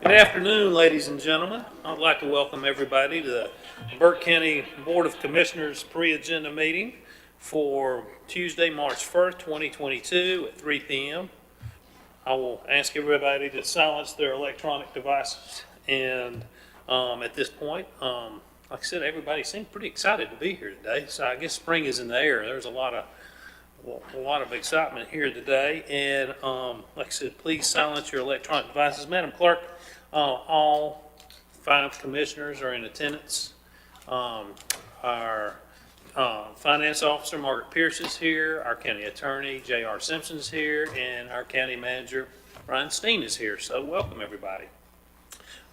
Good afternoon, ladies and gentlemen. I'd like to welcome everybody to the Burke County Board of Commissioners pre-agenda meeting for Tuesday, March 1st, 2022 at 3 p.m. I will ask everybody to silence their electronic devices. And at this point, like I said, everybody seemed pretty excited to be here today. So I guess spring is in the air. There's a lot of excitement here today. And like I said, please silence your electronic devices. Madam Clerk, all 5 commissioners are in attendance. Our finance officer, Margaret Pierce, is here. Our county attorney, J.R. Simpson, is here. And our county manager, Brian Steen, is here. So welcome, everybody.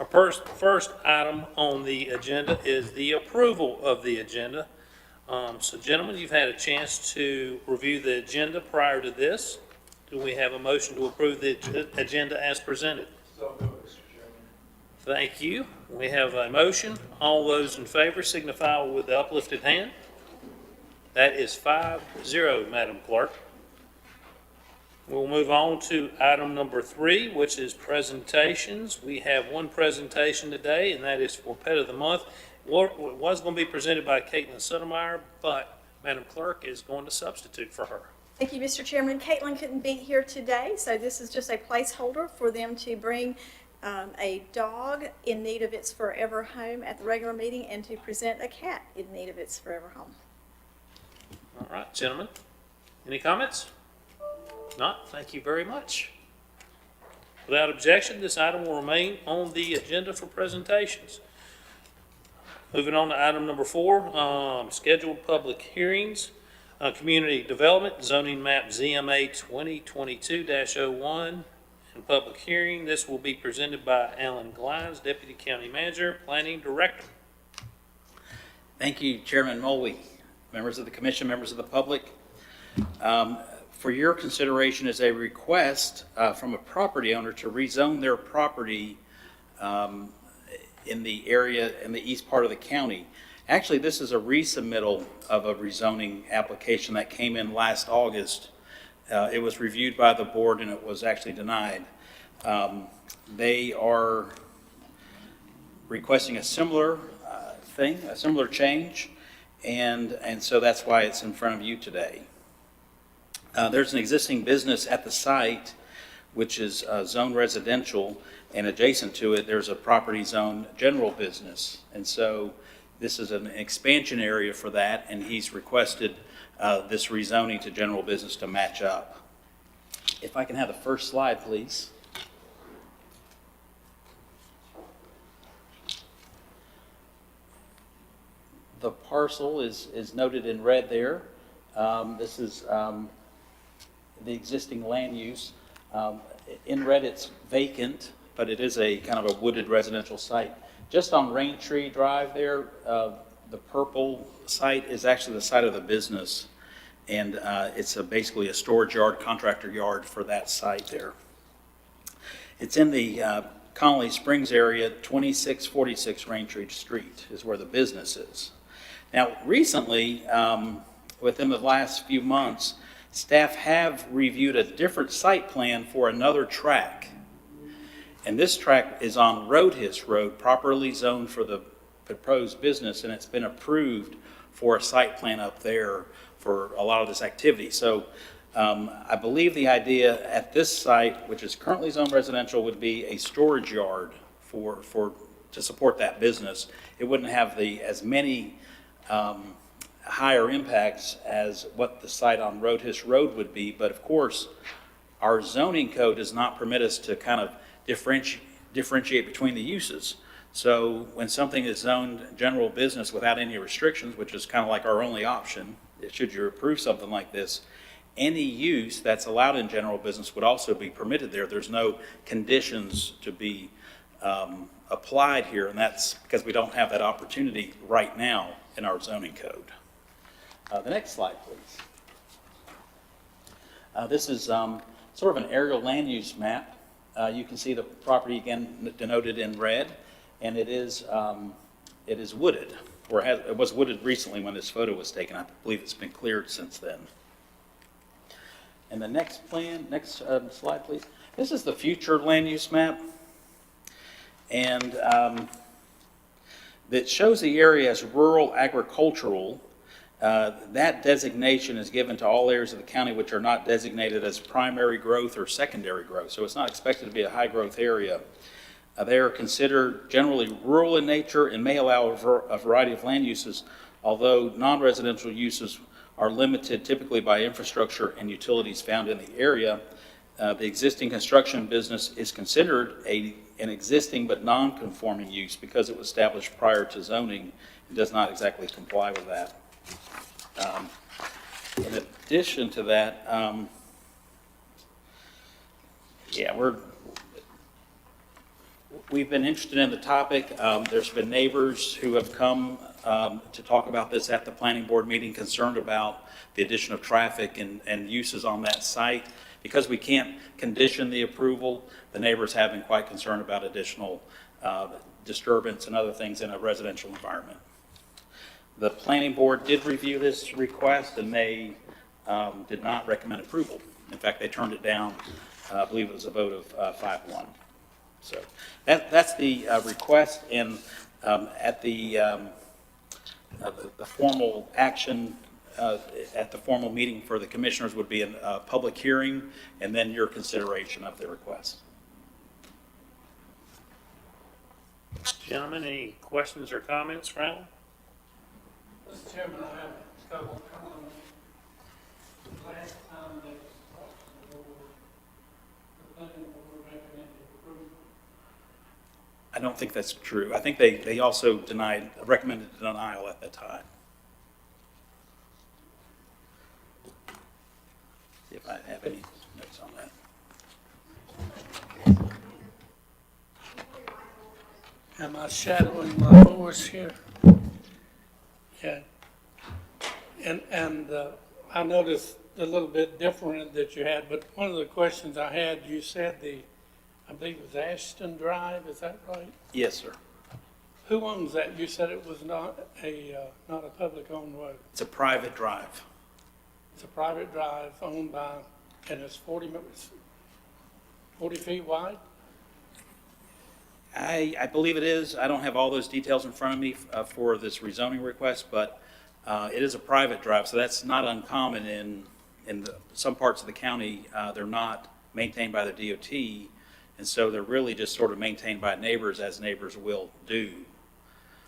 Our first item on the agenda is the approval of the agenda. So gentlemen, you've had a chance to review the agenda prior to this. Do we have a motion to approve the agenda as presented? So moved, Mr. Chairman. Thank you. We have a motion. All those in favor signify with the uplifted hand. That is 5-0, Madam Clerk. We'll move on to item number 3, which is presentations. We have one presentation today, and that is for Pet of the Month. It was going to be presented by Caitlin Suttermeyer, but Madam Clerk is going to substitute for her. Thank you, Mr. Chairman. Caitlin couldn't be here today, so this is just a placeholder for them to bring a dog in need of its forever home at the regular meeting and to present a cat in need of its forever home. All right, gentlemen. Any comments? Not? Thank you very much. Without objection, this item will remain on the agenda for presentations. Moving on to item number 4, scheduled public hearings. Community Development, Zoning Map ZMA 2022-01, and public hearing. This will be presented by Alan Glines, Deputy County Manager, Planning Director. Thank you, Chairman Mulvey, members of the Commission, members of the public. For your consideration is a request from a property owner to rezone their property in the area in the east part of the county. Actually, this is a resubmittal of a rezoning application that came in last August. It was reviewed by the board and it was actually denied. They are requesting a similar a similar change, and so that's why it's in front of you today. There's an existing business at the site, which is zoned residential, and adjacent to it, there's a property zone general business. And so this is an expansion area for that, and he's requested this rezoning to general business to match up. If I can have the first slide, please. The parcel is noted in red there. This is the existing land use. In red, it's vacant, but it is a kind of a wooded residential site. Just on Rain Tree Drive there, the purple site is actually the site of the business, and it's basically a storage yard, contractor yard for that site there. It's in the Connolly Springs area. 2646 Rain Tree Street is where the business is. Now, recently, within the last few months, staff have reviewed a different site plan for another track. And this track is on Roadhis Road, properly zoned for the proposed business, and it's been approved for a site plan up there for a lot of this activity. So I believe the idea at this site, which is currently zoned residential, would be a storage yard to support that business. It wouldn't have as many higher impacts as what the site on Roadhis Road would be, but of course, our zoning code does not permit us to kind of differentiate between the uses. So when something is zoned general business without any restrictions, which is kind of like our only option, should you approve something like this, any use that's allowed in general business would also be permitted there. There's no conditions to be applied here, and that's because we don't have that opportunity right now in our zoning code. The next slide, please. This is sort of an aerial land use map. You can see the property again denoted in red, and it is wooded, or it was wooded recently when this photo was taken. I believe it's been cleared since then. And the next slide, please. This is the future land use map. And that shows the area as rural agricultural. That designation is given to all areas of the county which are not designated as primary growth or secondary growth. So it's not expected to be a high-growth area. They are considered generally rural in nature and may allow a variety of land uses, although non-residential uses are limited typically by infrastructure and utilities found in the area. The existing construction business is considered an existing but non-conforming use because it was established prior to zoning and does not exactly comply with that. In addition to that, we've been interested in the topic. There's been neighbors who have come to talk about this at the planning board meeting, concerned about the addition of traffic and uses on that site. Because we can't condition the approval, the neighbors have been quite concerned about additional disturbance and other things in a residential environment. The planning board did review this request, and they did not recommend approval. In fact, they turned it down. I believe it was a vote of 5-1. So that's the request, and at the formal action at the formal meeting for the commissioners would be a public hearing and then your consideration of the request. Gentlemen, any questions or comments for Alan? Mr. Chairman, I have a couple of comments. Last time they crossed the board, the planning board recommended approval. I don't think that's true. I think they also recommended denial at that time. See if I have any notes on that. Am I shadowing my voice here? Okay. And I noticed a little bit different that you had, but one of the questions I had, you said I believe it was Ashton Drive, is that right? Yes, sir. Who owns that? You said it was not a public owned road. It's a private drive. It's a private drive owned by, and it's 40 feet wide? I believe it is. I don't have all those details in front of me for this rezoning request, but it is a private drive, so that's not uncommon in some parts of the county. They're not maintained by the DOT, and so they're really just sort of maintained by neighbors, as neighbors will do.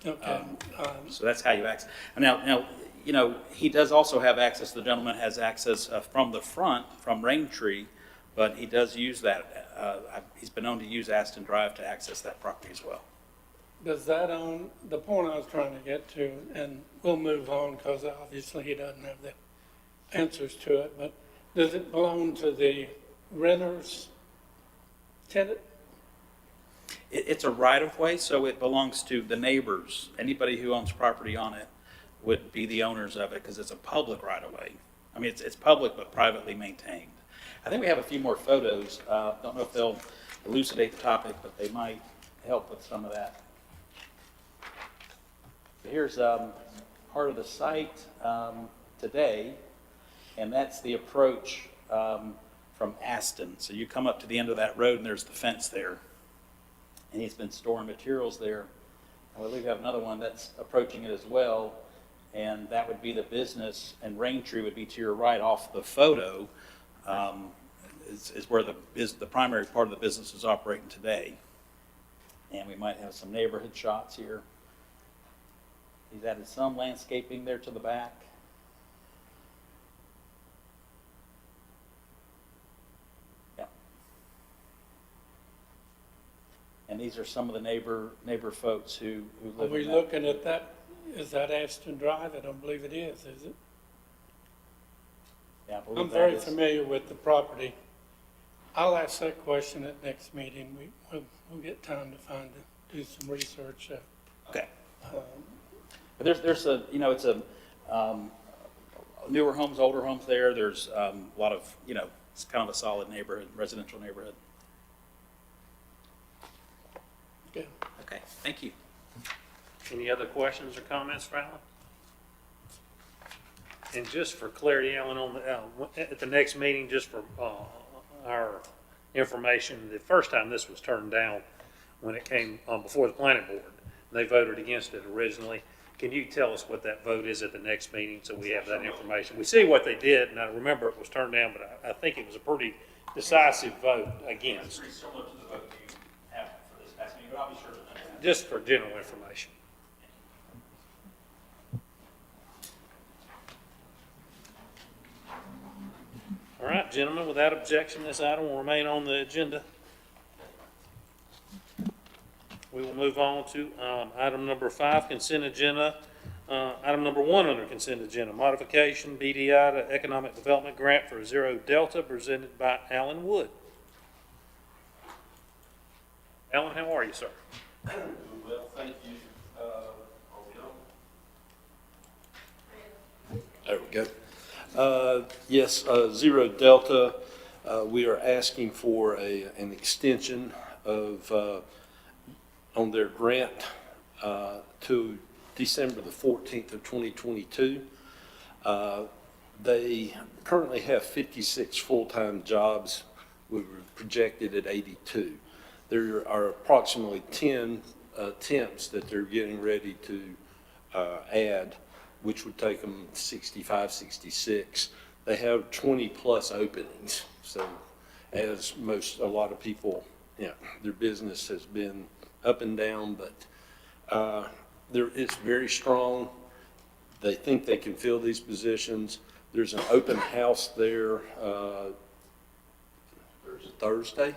Okay. So that's how you access. Now, you know, he does also have access. The gentleman has access from the front, from Raintree, but he does use that. He's been known to use Aston Drive to access that property as well. Does that own, the point I was trying to get to, and we'll move on because obviously he doesn't have the answers to it, but does it belong to the renter's tenant? It's a right-of-way, so it belongs to the neighbors. Anybody who owns property on it would be the owners of it because it's a public right-of-way. I mean, it's public but privately maintained. I think we have a few more photos. Don't know if they'll elucidate the topic, but they might help with some of that. Here's part of the site today, and that's the approach from Aston. So you come up to the end of that road, and there's the fence there. And he's been storing materials there. I believe we have another one that's approaching it as well, and that would be the business, and Raintree would be to your right off the photo, is where the primary part of the business is operating today. And we might have some neighborhood shots here. He's added some landscaping there to the back. Yeah. And these are some of the neighbor folks who Are live we in that. looking at that? Is that Ashton Drive? I don't believe it is it? Yeah, I believe I'm that very is- familiar with the property. I'll ask that question at next meeting. We'll get time to do some research. Okay. But there's a, you know, it's a newer homes, older homes there. There's a lot of, you know, it's kind of a solid neighborhood, residential neighborhood. Okay. Okay, thank you. Any other questions or comments for Alan? And just for clarity, Alan, on at the next meeting, just for our information, the first time this was turned down, when it came before the planning board. They voted against it originally. Can you tell us what that vote is at the next meeting, so we have that information? We see what they did, and I remember it was turned down, but I think it was a pretty decisive vote against, Pretty similar to the vote you have for this past meeting, but I'll be sure to know that. just for general information. All right, gentlemen, without objection, this item will remain on the agenda. We will move on to item number 5, consent agenda. Item number 1 under consent agenda, modification BDI to Economic Development Grant for Zero Delta, presented by Alan Wood. Alan, how are you, sir? Well, thank you. There we go. Yes, Zero Delta, we are asking for an extension of, on their grant to December the 14th of 2022. They currently have 56 full-time jobs. We were projected at 82. There are approximately 10 temps that they're getting ready to add, which would take them 65, 66. They have 20-plus openings. So as a lot of people, their business has been up and down, but it's very strong. They think they can fill these positions. There's an open house there Thursday.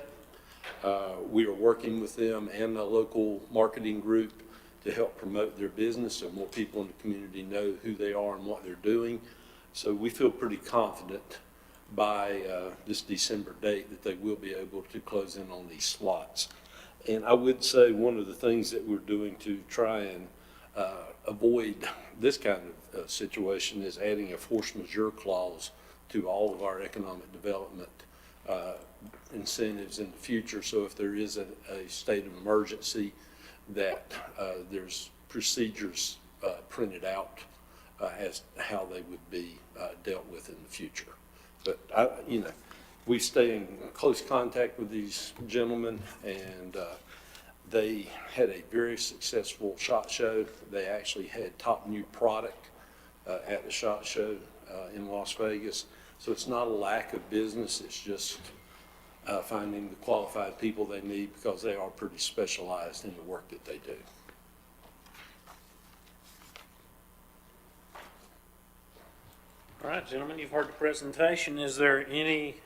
We are working with them and a local marketing group to help promote their business so more people in the community know who they are and what they're doing. So we feel pretty confident by this December date that they will be able to close in on these slots. And I would say one of the things that we're doing to try and avoid this kind of situation is adding a force majeure clause to all of our economic development incentives in the future. So if there is a state of emergency, that there's procedures printed out as how they would be dealt with in the future. But we stay in close contact with these gentlemen, and they had a very successful SHOT Show. They actually had top new product at the SHOT Show in Las Vegas. So it's not a lack of business, it's just finding the qualified people they need, because they are pretty specialized in the work that they do. All right, gentlemen, you've heard the presentation. Is there any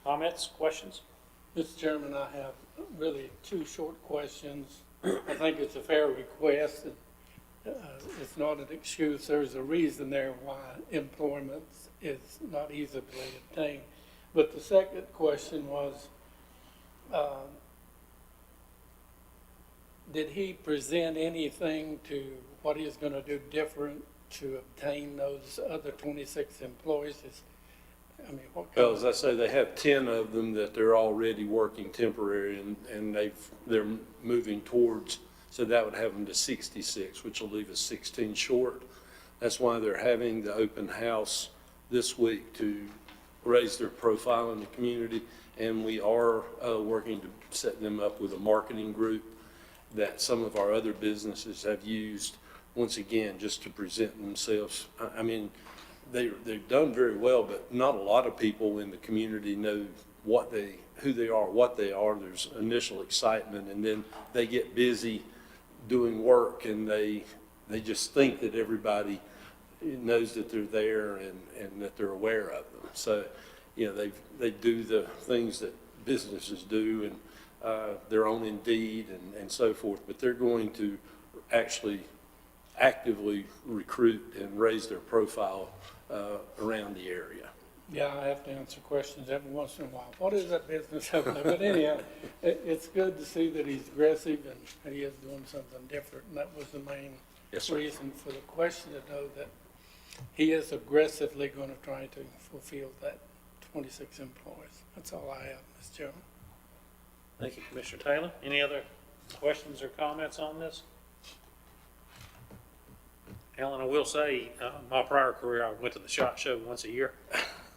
comments, questions? Mr. Chairman, I have really 2 short questions. I think it's a fair request. It's not an excuse. There's a reason there why employment is not easily obtained. But the second question was, did he present anything to what he's going to do different to obtain those other 26 employees? What kind Well, as I say, they have 10 of them that they're already working temporary, and they're moving towards, so that would have them to 66, which will leave us 16 short. That's why they're having the open house this week, to raise their profile in the community. And we are working to set them up with a marketing group that some of our other businesses have used, once again, just to present themselves. They've done very well, but not a lot of people in the community know who they are, what they are. There's initial excitement, and then they get busy doing work, and they just think that everybody knows that they're there and that they're aware of them. So, they do the things that businesses do, and they're on Indeed and so forth, but they're going to actually actively recruit and raise their profile around the area. Yeah, I have to answer questions every once in a while. What is that business over there? But anyhow, it's good to see that he's aggressive and he is doing something different. And that was the main Yes, sir. reason for the question, to know that he is aggressively going to try to fulfill that 26 employees. That's all I have, Mr. Chairman. Thank you, Commissioner Taylor. Any other questions or comments on this? Alan, I will say, my prior career, I went to the SHOT Show once a year,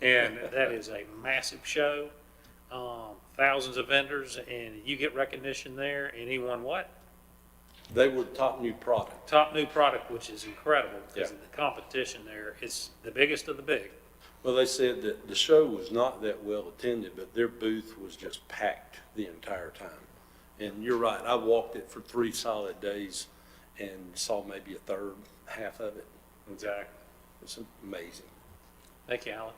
and that is a massive show. thousands of vendors, and you get recognition there, and he won what? They were top new product. Top new product, which is incredible, because Yeah. the competition there, it's the biggest of the big. Well, they said that the show was not that well attended, but their booth was just packed the entire time. And you're right, I walked it for 3 solid days and saw maybe a third, half of it. Exactly. It's amazing. Thank you, Alan.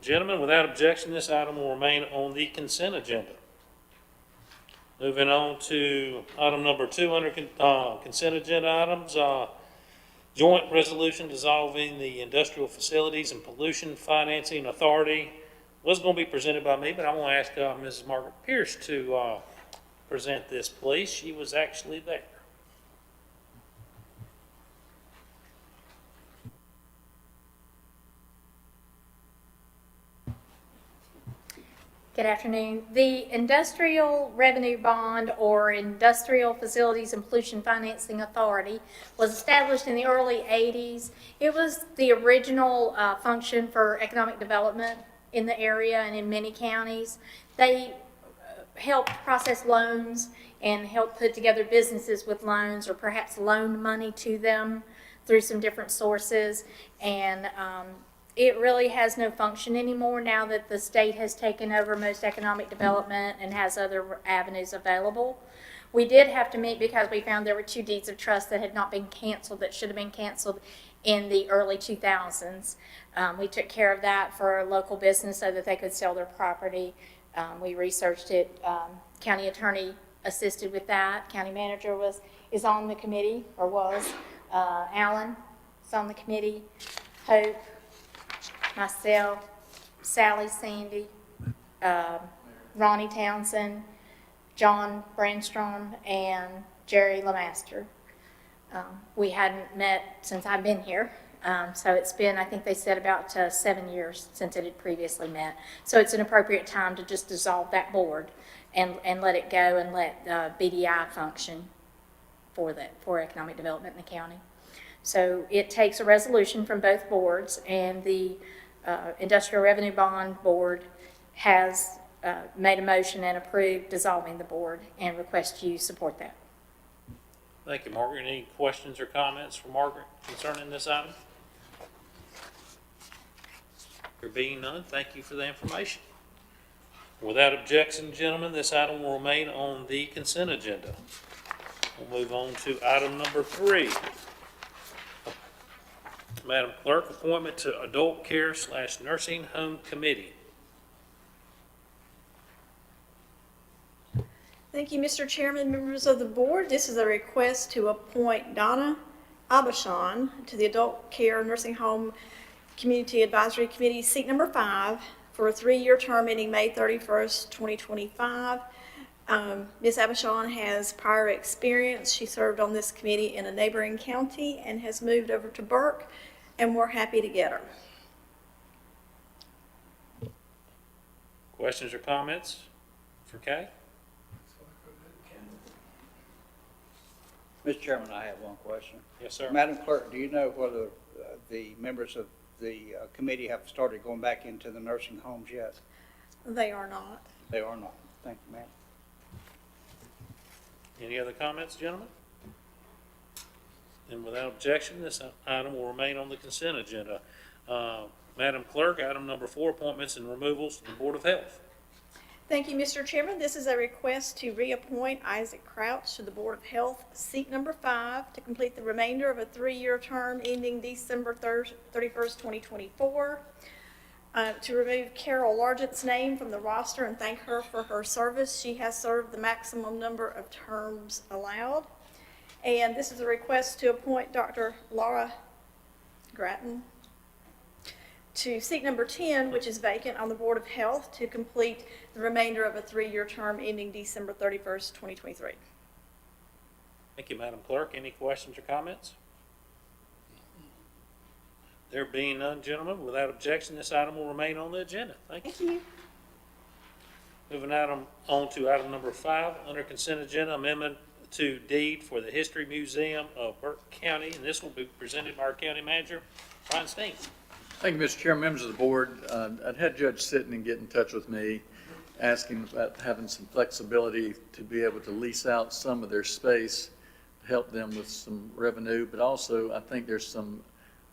Gentlemen, without objection, this item will remain on the consent agenda. Moving on to item number 2 under consent agenda items, joint resolution dissolving the Industrial Facilities and Pollution Financing Authority. Was going to be presented by me, but I'm going to ask Mrs. Margaret Pierce to present this, please. She was actually there. Good afternoon. The Industrial Revenue Bond, or Industrial Facilities and Pollution Financing Authority, was established in the early 80s. It was the original function for economic development in the area and in many counties. They helped process loans and help put together businesses with loans, or perhaps loan money to them through some different sources. And it really has no function anymore now that the state has taken over most economic development and has other avenues available. We did have to meet because we found there were 2 deeds of trust that had not been canceled, that should have been canceled in the early 2000s. We took care of that for a local business so that they could sell their property. We researched it. County attorney assisted with that. County manager is on the committee, or was. Alan is on the committee. Hope, myself, Sally Sandy, Ronnie Townsend, John Brandstrom, and Jerry Lemaster. We hadn't met since I've been here, so it's been, I think they said, about 7 years since it had previously met. So it's an appropriate time to just dissolve that board and let it go and let BDI function for economic development in the county. So it takes a resolution from both boards, and the Industrial Revenue Bond Board has made a motion and approved dissolving the board, and request you support that. Thank you, Margaret. Any questions or comments for Margaret concerning this item? There being none, thank you for the information. Without objection, gentlemen, this item will remain on the consent agenda. We'll move on to item number 3. Madam Clerk, appointment to Adult Care / Nursing Home Committee. Thank you, Mr. Chairman, members of the board. This is a request to appoint Donna Abashan to the Adult Care Nursing Home Community Advisory Committee, seat number 5, for a 3-year term ending May 31st, 2025. Ms. Abashan has prior experience. She served on this committee in a neighboring county and has moved over to Burke, and we're happy to get her. Questions or comments for Kay? Mr. Chairman, I have one question. Yes, sir. Madam Clerk, do you know whether the members of the committee have started going back into the nursing homes yet? They are not. They are not. Thank you, ma'am. Any other comments, gentlemen? And without objection, this item will remain on the consent agenda. Madam Clerk, item number 4, appointments and removals to the Board of Health. Thank you, Mr. Chairman. This is a request to reappoint Isaac Crouch to the Board of Health, seat number 5, to complete the remainder of a 3-year term ending December 31st, 2024. To remove Carol Largent's name from the roster and thank her for her service. She has served the maximum number of terms allowed. And this is a request to appoint Dr. Laura Grattan to seat number 10, which is vacant on the Board of Health, to complete the remainder of a 3-year term ending December 31st, 2023. Thank you, Madam Clerk. Any questions or comments? There being none, gentlemen, without objection, this item will remain on the agenda. Thank you. Thank you. Moving on to item number 5, under consent agenda, amendment to deed for the History Museum of Burke County, and this will be presented by our county manager, Brian Steen. Thank you, Mr. Chair, members of the board. I'd had Judge Sitton get in touch with me, asking about having some flexibility to be able to lease out some of their space to help them with some revenue, but also I think there's some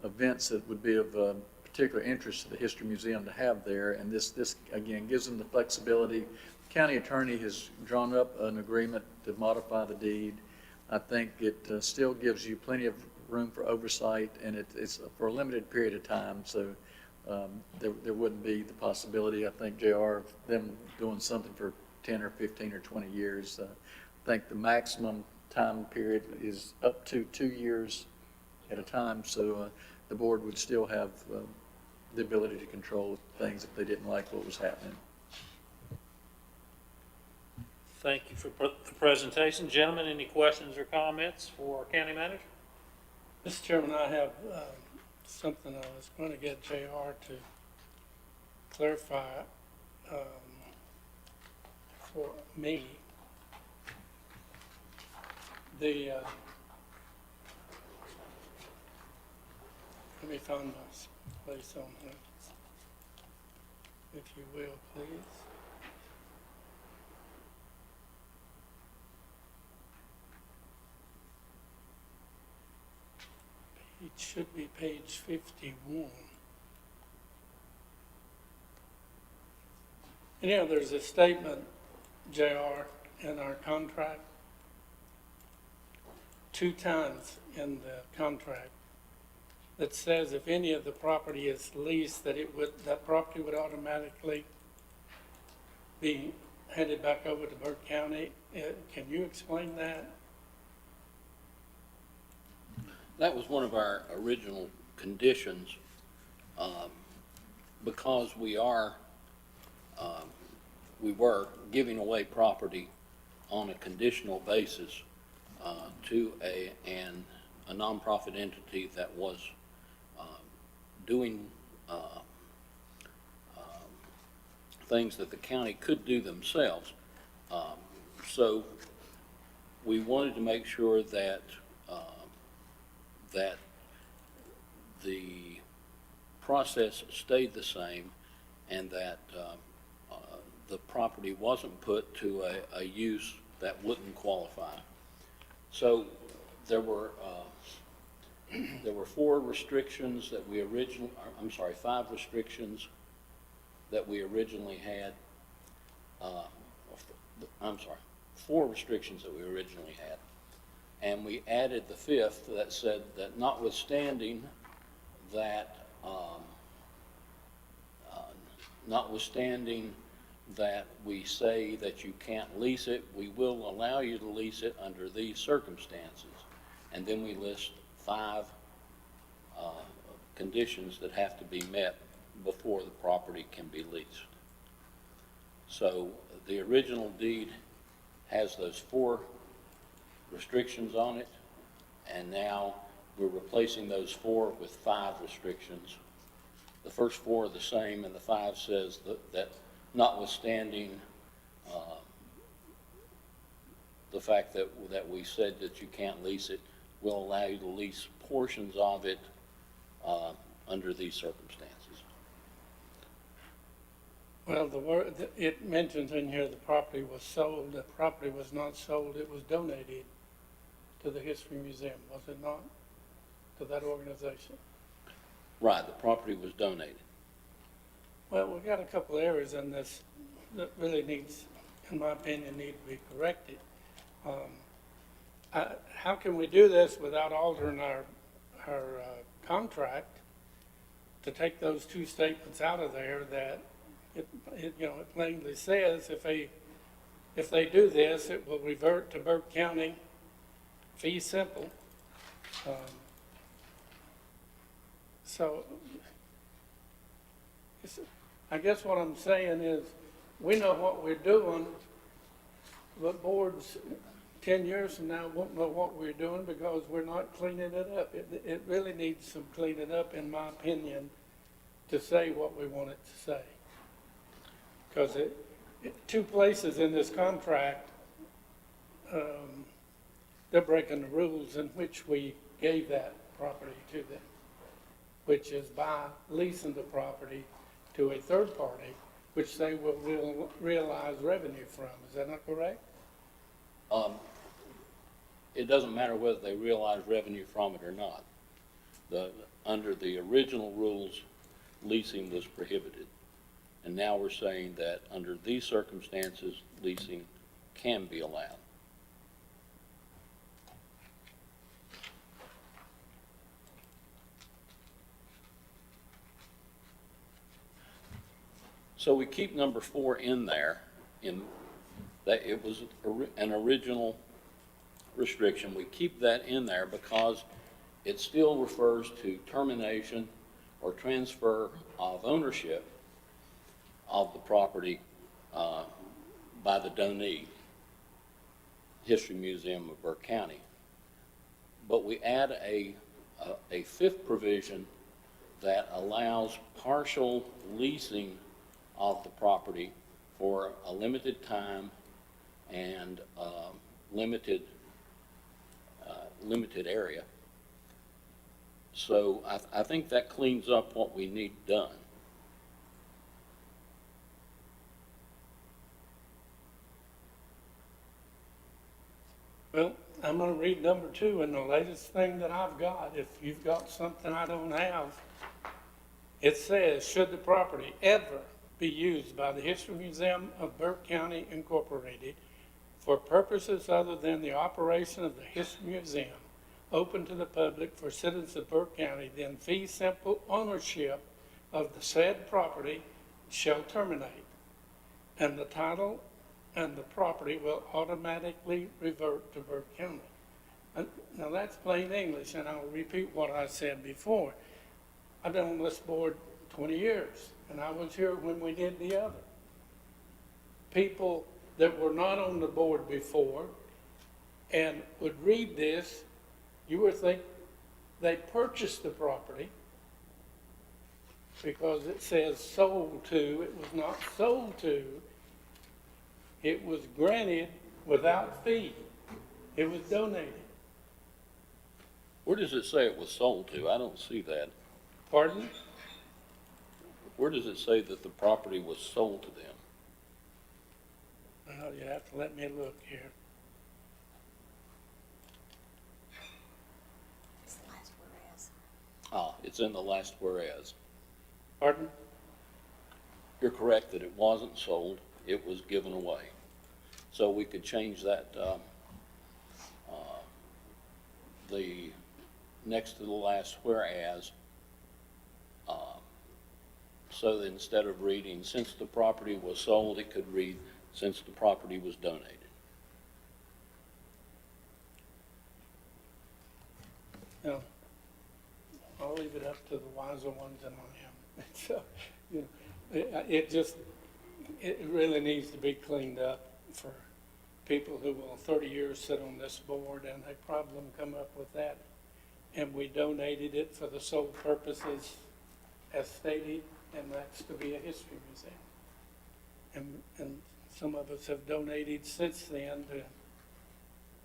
events that would be of particular interest to the History Museum to have there, and this again, gives them the flexibility. County attorney has drawn up an agreement to modify the deed. I think it still gives you plenty of room for oversight, and it's for a limited period of time, so there wouldn't be the possibility, I think, JR, of them doing something for 10 or 15 or 20 years. I think the maximum time period is up to 2 years at a time, so the board would still have the ability to control things if they didn't like what was happening. Thank you for the presentation. Gentlemen, any questions or comments for our county manager? Mr. Chairman, I have something I was going to get JR to clarify for me. The, let me find my place on here, if you will, please. It should be page 51. Anyhow, there's a statement, JR, in our contract, 2 times in the contract, that says if any of the property is leased, that property would automatically be handed back over to Burke County. Can you explain that? That was one of our original conditions, because we were giving away property on a conditional basis to a nonprofit entity that was doing things that the county could do themselves. So we wanted to make sure that the process stayed the same and that the property wasn't put to a use that wouldn't qualify. So there were 4 restrictions that we originally, I'm sorry, 5 restrictions that we originally had. I'm sorry, 4 restrictions that we originally had. And we added the 5th that said that notwithstanding that, we say that you can't lease it, we will allow you to lease it under these circumstances. And then we list 5 conditions that have to be met before the property can be leased. So the original deed has those 4 restrictions on it, and now we're replacing those 4 with 5 restrictions. The first 4 are the same, and the 5 says that notwithstanding the fact that we said that you can't lease it, we'll allow you to lease portions of it under these circumstances. Well, it mentions in here the property was sold. The property was not sold. It was donated to the History Museum, was it not? To that organization? Right, the property was donated. Well, we've got a couple areas in this that really needs, in my opinion, need to be corrected. How can we do this without altering our contract to take those 2 statements out of there that it plainly says if they do this, it will revert to Burke County, fee simple. So I guess what I'm saying is we know what we're doing, but boards 10 years from now won't know what we're doing because we're not cleaning it up. It really needs some cleaning up, in my opinion, to say what we want it to say. Because 2 places in this contract, they're breaking the rules in which we gave that property to them. which is by leasing the property to a third party, which they will realize revenue from. Is that not correct? It doesn't matter whether they realize revenue from it or not. Under the original rules, leasing was prohibited. And now we're saying that under these circumstances, leasing can be allowed. So we keep number 4 in there, in that it was an original restriction. We keep that in there because it still refers to termination or transfer of ownership of the property by the donee, History Museum of Burke County. But we add a 5th provision that allows partial leasing of the property for a limited time and limited area. So I think that cleans up what we need done. Well, I'm gonna read number 2, and the latest thing that I've got, if you've got something I don't have, it says, should the property ever be used by the History Museum of Burke County Incorporated for purposes other than the operation of the History Museum, open to the public for citizens of Burke County, then fee simple ownership of the said property shall terminate, and the title and the property will automatically revert to Burke County. Now that's plain English, and I'll repeat what I said before. I've been on this board 20 years, and I was here when we did the other. People that were not on the board before and would read this, you would think they purchased the property because it says sold to. It was not sold to. It was granted without fee. It was donated. Where does it say it was sold to? I don't see that. Pardon? Where does it say that the property was sold to them? Well, you have to let me look here. It's the last whereas. It's in the last whereas. Pardon? You're correct that it wasn't sold, it was given away. So we could change that, the next to the last whereas, so that instead of reading, since the property was sold, it could read, since the property was donated. No. I'll leave it up to the wiser ones than I am. So, you know, it really needs to be cleaned up for people who will 30 years sit on this board, and they probably come up with that. And we donated it for the sole purposes as stated, and that's to be a history museum. And some of us have donated since then,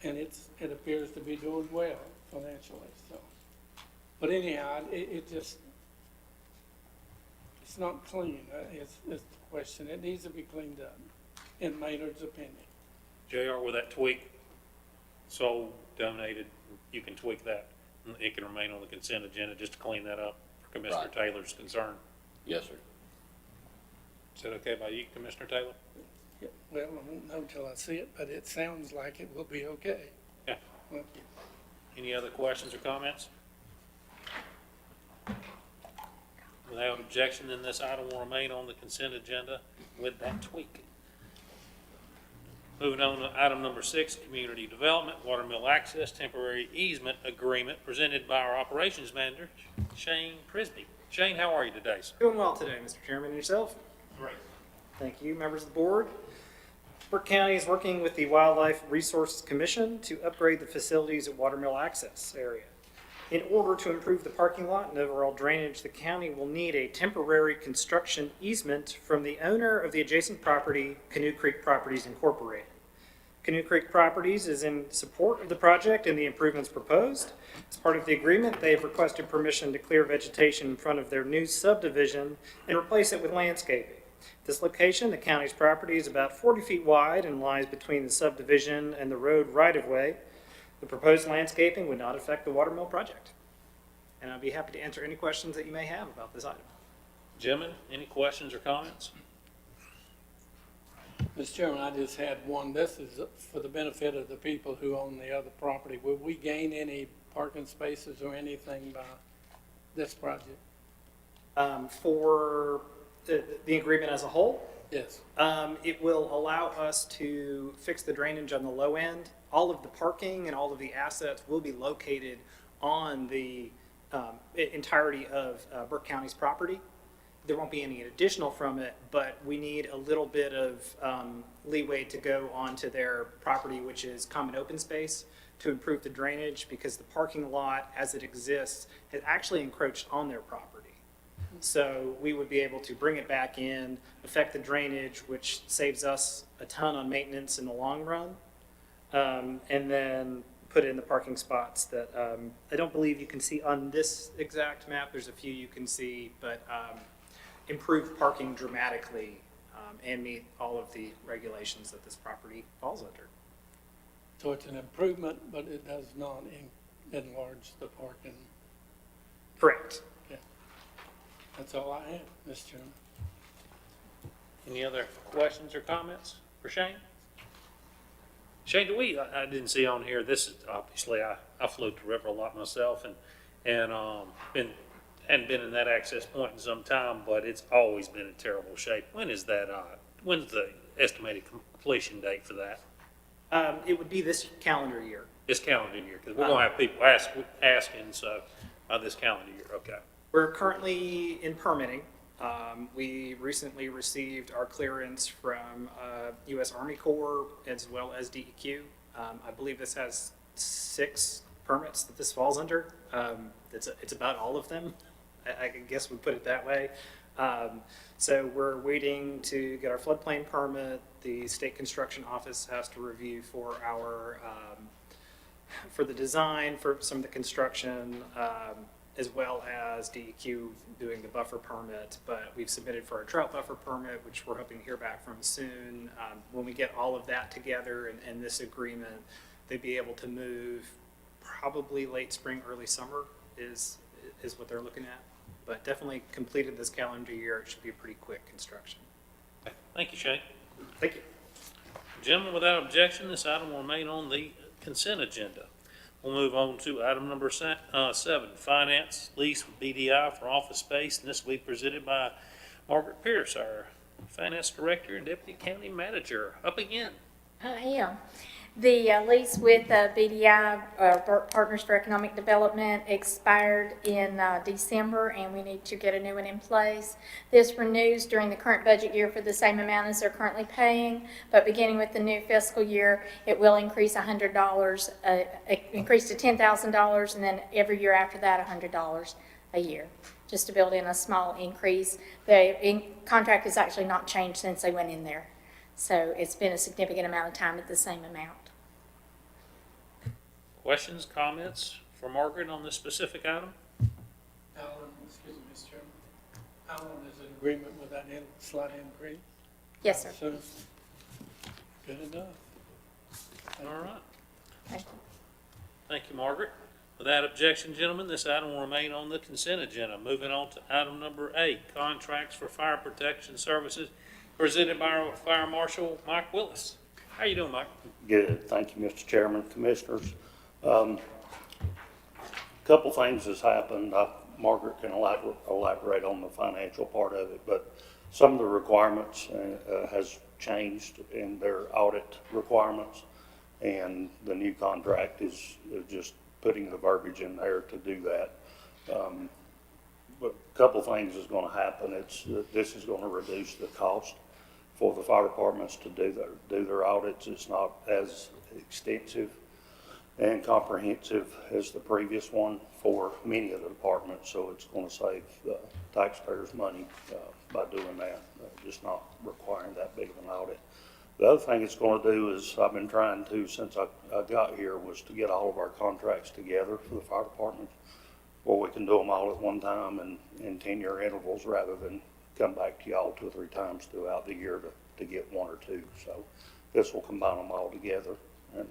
and it appears to be doing well financially. So, but anyhow, it's not clean. It's the question. It needs to be cleaned up, in Maynard's opinion. JR, with that tweak, sold, donated, you can tweak that. It can remain on the consent agenda just to clean that up for Commissioner Right. Taylor's concern. Yes, sir. Is that okay by you, Commissioner Taylor? Yeah, well, I won't know until I see it, but it sounds like it will be okay. Yeah. Well, Any other questions or comments? Without objection, then this item will remain on the consent agenda with that tweak. Moving on to item number 6, Community Development, Watermill Access Temporary Easement Agreement, presented by our Operations Manager, Shane Prisby. Shane, how are you today, sir? Doing well today, Mr. Chairman. And yourself? Great. Thank you, members of the board. Burke County is working with the Wildlife Resources Commission to upgrade the facilities at Watermill Access area. In order to improve the parking lot and overall drainage, the county will need a temporary construction easement from the owner of the adjacent property, Canoe Creek Properties Incorporated. Canoe Creek Properties is in support of the project and the improvements proposed. As part of the agreement, they have requested permission to clear vegetation in front of their new subdivision and replace it with landscaping. This location, the county's property, is about 40 feet wide and lies between the subdivision and the road right-of-way. The proposed landscaping would not affect the watermill project. And I'd be happy to answer any questions that you may have about this item. Gentlemen, any questions or comments? Mr. Chairman, I just had one. This is for the benefit of the people who own the other property. Will we gain any parking spaces or anything by this project? For the agreement as a whole, Yes. it will allow us to fix the drainage on the low end. All of the parking and all of the assets will be located on the entirety of Burke County's property. There won't be any additional from it, but we need a little bit of leeway to go onto their property, which is common open space, to improve the drainage, because the parking lot as it exists has actually encroached on their property. So we would be able to bring it back in, affect the drainage, which saves us a ton on maintenance in the long run, and then put in the parking spots that I don't believe you can see on this exact map. There's a few you can see, but improve parking dramatically and meet all of the regulations that this property falls under. So it's an improvement, but it does not enlarge the parking. Correct. That's all I have, Mr. Chairman. Any other questions or comments for Shane? Shane, I didn't see on here, this is obviously, I float the river a lot myself and hadn't been in that access point in some time, but it's always been in terrible shape. When's the estimated completion date for that? It would be this calendar year. This calendar year, because we're gonna have people asking, so, this calendar year, okay. We're currently in permitting. We recently received our clearance from U.S. Army Corps as well as DEQ. I believe this has 6 permits that this falls under. It's about all of them. I guess we put it that way. So we're waiting to get our floodplain permit. The state construction office has to review for for the design for some of the construction, as well as DEQ doing the buffer permit. But we've submitted for our trout buffer permit, which we're hoping to hear back from soon. When we get all of that together and this agreement, they'd be able to move probably late spring, early summer is what they're looking at. But definitely completed this calendar year. It should be a pretty quick construction. Thank you, Shane. Thank you. Gentlemen, without objection, this item will remain on the consent agenda. We'll move on to item number 7, finance lease with BDI for office space, and this will be presented by Margaret Pierce, our finance director and deputy county manager. Up again. I am. The lease with BDI, Burke Partners for Economic Development, expired in December, and we need to get a new one in place. This renews during the current budget year for the same amount as they're currently paying, but beginning with the new fiscal year, it will increase $100, increase to $10,000, and then every year after that, $100 a year, just to build in a small increase. The contract has actually not changed since they went in there. So it's been a significant amount of time at the same amount. Questions, comments for Margaret on this specific item? Alan, excuse me, Mr. Chairman. Alan is in agreement with that slight increase? Yes, sir. So, good enough. All right. Thank you. Thank you, Margaret. Without objection, gentlemen, this item will remain on the consent agenda. Moving on to item number 8, contracts for fire protection services, presented by our Fire Marshal, Mike Willis. How you doing, Mike? Good. Thank you, Mr. Chairman, Commissioners. Couple things has happened. Margaret can elaborate on the financial part of it, but some of the requirements has changed in their audit requirements, and the new contract is just putting the verbiage in there to do that. But a couple things is going to happen. This is going to reduce the cost for the fire departments to do their audits. It's not as extensive and comprehensive as the previous one for many of the departments, so it's going to save taxpayers money by doing that, just not requiring that big of an audit. The other thing it's going to do is, I've been trying to, since I got here, was to get all of our contracts together for the fire department, where we can do them all at one time and in 10-year intervals, rather than come back to y'all 2 or 3 times throughout the year to get 1 or 2. So this will combine them all together. And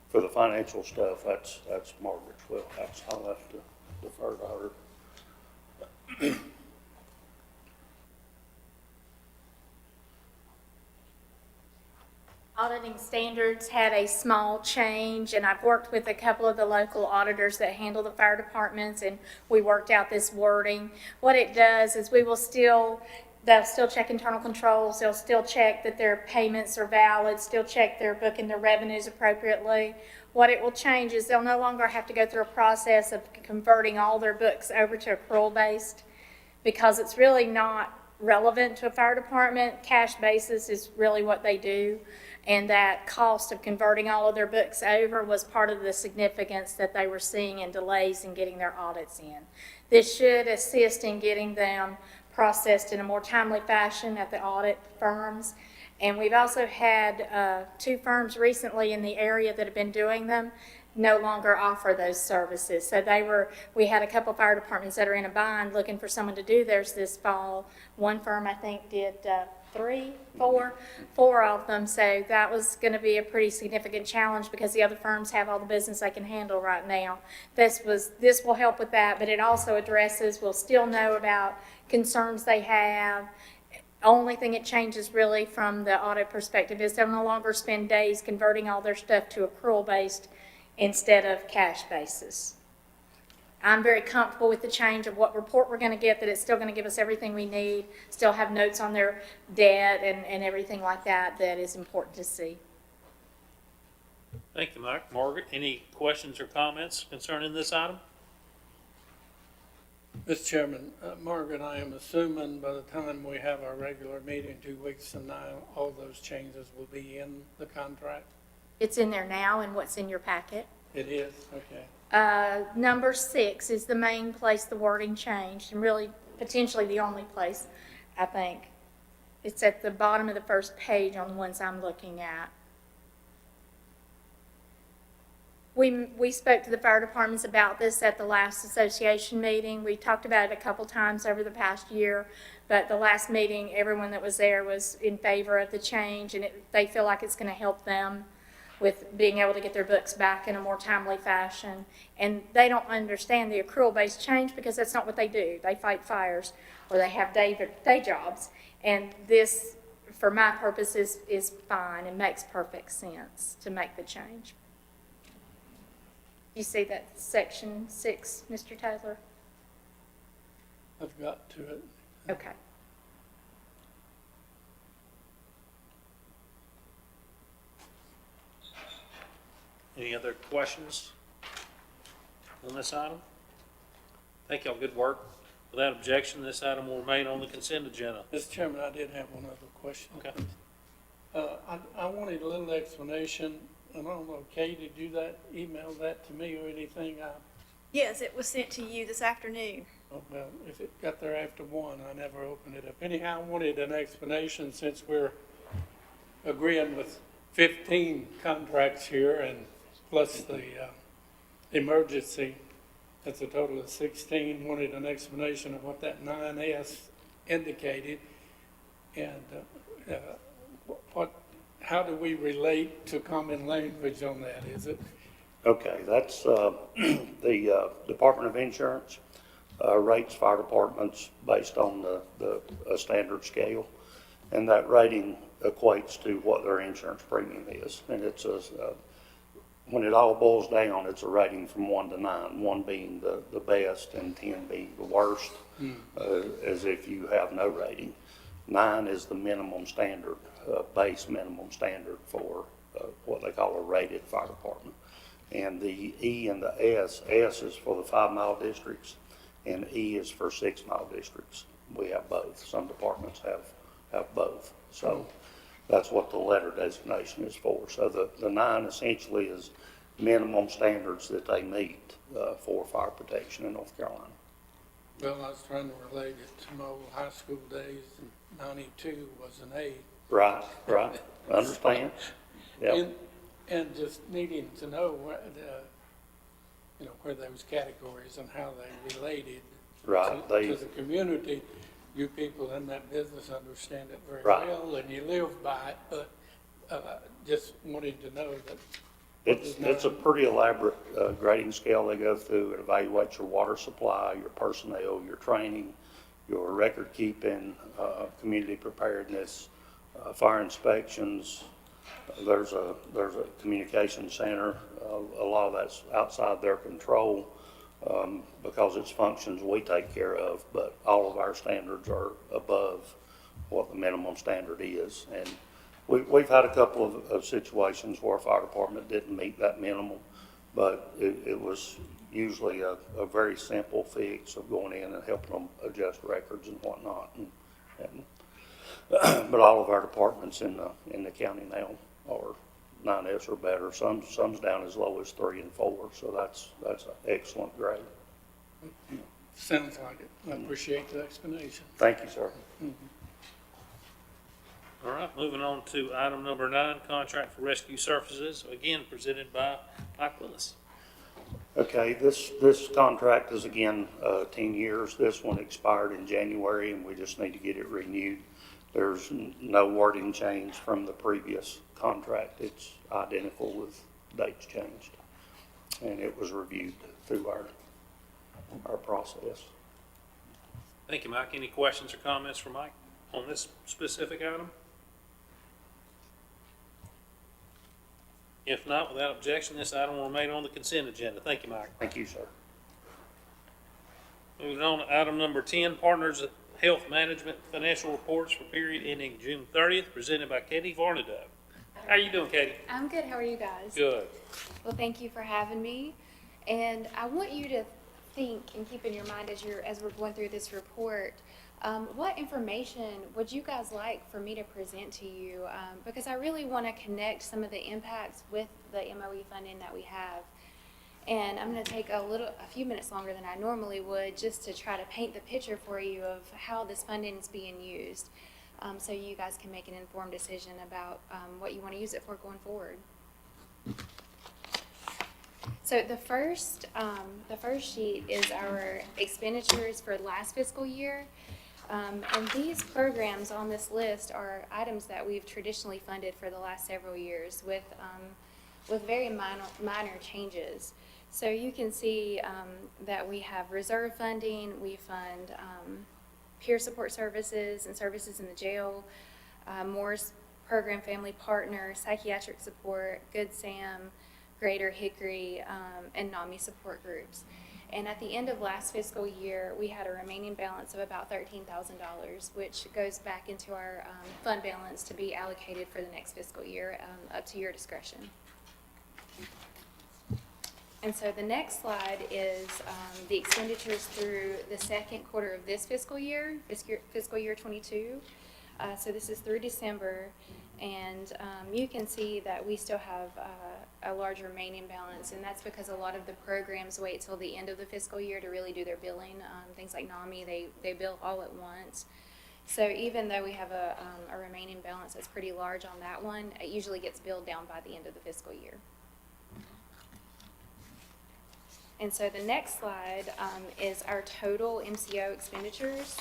for the financial stuff, that's Margaret's wheelhouse. I'll have to defer to her. Auditing standards had a small change, and I've worked with a couple of the local auditors that handle the fire departments, and we worked out this wording. What it does is they'll still check internal controls, they'll still check that their payments are valid, still check they're booking their revenues appropriately. What it will change is they'll no longer have to go through a process of converting all their books over to accrual-based, because it's really not relevant to a fire department. Cash basis is really what they do. And that cost of converting all of their books over was part of the significance that they were seeing in delays in getting their audits in. This should assist in getting them processed in a more timely fashion at the audit firms. And we've also had 2 firms recently in the area that have been doing them no longer offer those services. So we had a couple fire departments that are in a bind looking for someone to do theirs this fall. One firm, I think, did 4 of them. So that was going to be a pretty significant challenge, because the other firms have all the business they can handle right now. This will help with that, but it also addresses, we'll still know about concerns they have. Only thing it changes really from the audit perspective is they'll no longer spend days converting all their stuff to accrual-based instead of cash basis. I'm very comfortable with the change of what report we're going to get, that it's still going to give us everything we need, still have notes on their debt and everything like that that is important to see. Thank you, Mike. Margaret, any questions or comments concerning this item? Mr. Chairman, Margaret, I am assuming by the time we have our regular meeting 2 weeks from now, all those changes will be in the contract? It's in there now and what's in your packet. It is, okay. Number 6 is the main place the wording changed, and really potentially the only place, I think. It's at the bottom of the first page on the ones I'm looking at. We spoke to the fire departments about this at the last association meeting. We talked about it a couple times over the past year, but the last meeting, everyone that was there was in favor of the change, and they feel like it's going to help them with being able to get their books back in a more timely fashion. And they don't understand the accrual-based change, because that's not what they do. They fight fires, or they have day jobs. And this, for my purposes, is fine and makes perfect sense to make the change. You see that section 6, Mr. Taylor? I've got to it. Okay. Any other questions on this item? Thank y'all, good work. Without objection, this item will remain on the consent agenda. Mr. Chairman, I did have one other question. Okay. I wanted a little explanation. I don't know, Kay, did you email that to me or anything? Yes, it was sent to you this afternoon. Oh, well, if it got there after 1, I never opened it up. Anyhow, I wanted an explanation, since we're agreeing with 15 contracts here, and plus the emergency, that's a total of 16. Wanted an explanation of what that 9S indicated, and how do we relate to common language on that? Is it? Okay, that's the Department of Insurance rates fire departments based on the standard scale, and that rating equates to what their insurance premium is. And it's when it all boils down, it's a rating from 1 to 9, 1 being the best and 10 being the worst, as if you have no rating. 9 is the minimum standard, base minimum standard for what they call a rated fire department. And the E and the S is for the 5-mile districts, and E is for 6-mile districts. We have both. Some departments have both. So that's what the letter designation is for. So the 9 essentially is minimum standards that they meet for fire protection in North Carolina. Well, I was trying to relate it to my old high school days, and 92 was an A. Right, right. Understand? Yep. And just needing to know where where those categories and how they related Right. to the community. You people in that business understand it very Right. well, and you live by it, but just wanted to know that. It's a pretty elaborate grading scale they go through. It evaluates your water supply, your personnel, your training, your record keeping, community preparedness, fire inspections. There's a communication center. A lot of that's outside their control because it's functions we take care of, but all of our standards are above what the minimum standard is. And we've had a couple of situations where a fire department didn't meet that minimum, but it was usually a very simple fix of going in and helping them adjust records and whatnot. But all of our departments in the county now are 9S or better. Some's down as low as 3 and 4, so that's an excellent grade. Sounds like it. I appreciate the explanation. Thank you, sir. All right, moving on to item number 9, contract for rescue services, again presented by Mike Willis. Okay, this contract is again 10 years. This one expired in January, and we just need to get it renewed. There's no wording change from the previous contract. It's identical with dates changed. And it was reviewed through our process. Thank you, Mike. Any questions or comments for Mike on this specific item? If not, without objection, this item will remain on the consent agenda. Thank you, Mike. Thank you, sir. Moving on to item number 10, Partners Health Management Financial Reports for period ending June 30th, presented by Katie Varnado. How are you doing, Katie? I'm good. How are you guys? Good. Well, thank you for having me. And I want you to think and keep in your mind as we're going through this report, what information would you guys like for me to present to you? Because I really want to connect some of the impacts with the MOE funding that we have. And I'm going to take a few minutes longer than I normally would just to try to paint the picture for you of how this funding is being used, so you guys can make an informed decision about what you want to use it for going forward. So the first sheet is our expenditures for last fiscal year. And these programs on this list are items that we've traditionally funded for the last several years with very minor changes. So you can see that we have reserve funding, we fund peer support services and services in the jail, Moore's Program Family Partner, psychiatric support, Good Sam, Greater Hickory, and NAMI support groups. And at the end of last fiscal year, we had a remaining balance of about $13,000, which goes back into our fund balance to be allocated for the next fiscal year, up to your discretion. And so the next slide is the expenditures through the second quarter of this fiscal year 22. So this is through December, and you can see that we still have a large remaining balance, and that's because a lot of the programs wait till the end of the fiscal year to really do their billing. Things like NAMI, they bill all at once. So even though we have a remaining balance that's pretty large on that one, it usually gets billed down by the end of the fiscal year. And so the next slide is our total MCO expenditures.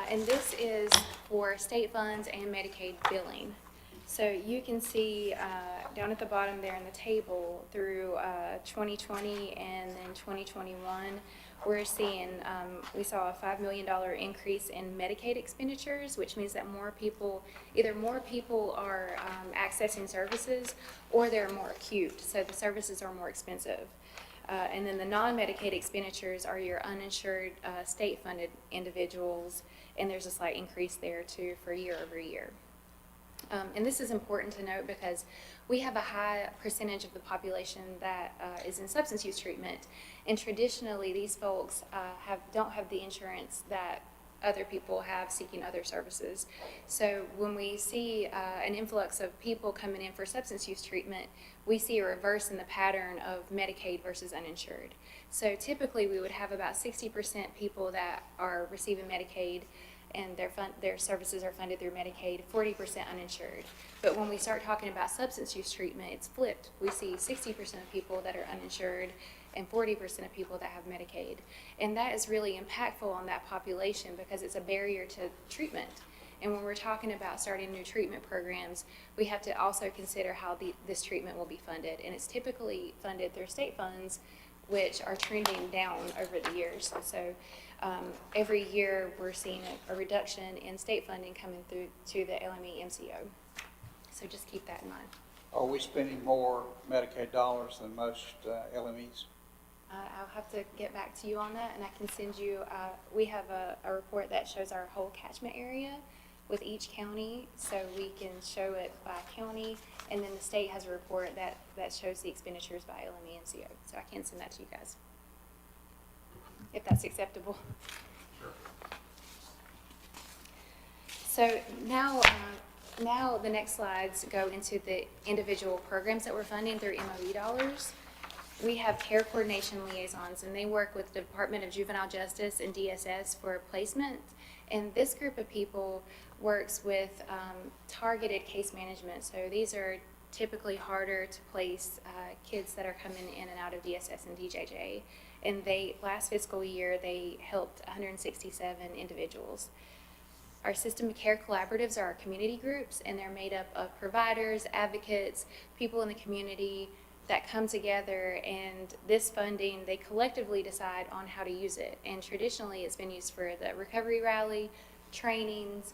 And this is for state funds and Medicaid billing. So you can see down at the bottom there in the table through 2020 and then 2021, we're seeing, we saw a $5 million increase in Medicaid expenditures, which means that either more people are accessing services or they're more acute, so the services are more expensive. And then the non-Medicaid expenditures are your uninsured state-funded individuals, and there's a slight increase there too for year over year. And this is important to note because we have a high percentage of the population that is in substance use treatment, and traditionally these folks don't have the insurance that other people have seeking other services. So when we see an influx of people coming in for substance use treatment, we see a reverse in the pattern of Medicaid versus uninsured. So typically, we would have about 60% people that are receiving Medicaid and their services are funded through Medicaid, 40% uninsured. But when we start talking about substance use treatment, it's flipped. We see 60% of people that are uninsured and 40% of people that have Medicaid. And that is really impactful on that population because it's a barrier to treatment. And when we're talking about starting new treatment programs, we have to also consider how this treatment will be funded. And it's typically funded through state funds, which are trending down over the years. So every year we're seeing a reduction in state funding coming through to the LME MCO. So just keep that in mind. Are we spending more Medicaid dollars than most LMEs? I'll have to get back to you on that, and I can send you, we have a report that shows our whole catchment area with each county, so we can show it by county, and then the state has a report that shows the expenditures by LME MCO. So I can send that to you guys, if that's acceptable. So now the next slides go into the individual programs that we're funding through MOE dollars. We have care coordination liaisons, and they work with the Department of Juvenile Justice and DSS for placement. And this group of people works with targeted case management. So these are typically harder to place kids that are coming in and out of DSS and DJJ. And last fiscal year, they helped 167 individuals. Our system of care collaboratives are our community groups, and they're made up of providers, advocates, people in the community that come together, and this funding, they collectively decide on how to use it. And traditionally, it's been used for the recovery rally, trainings,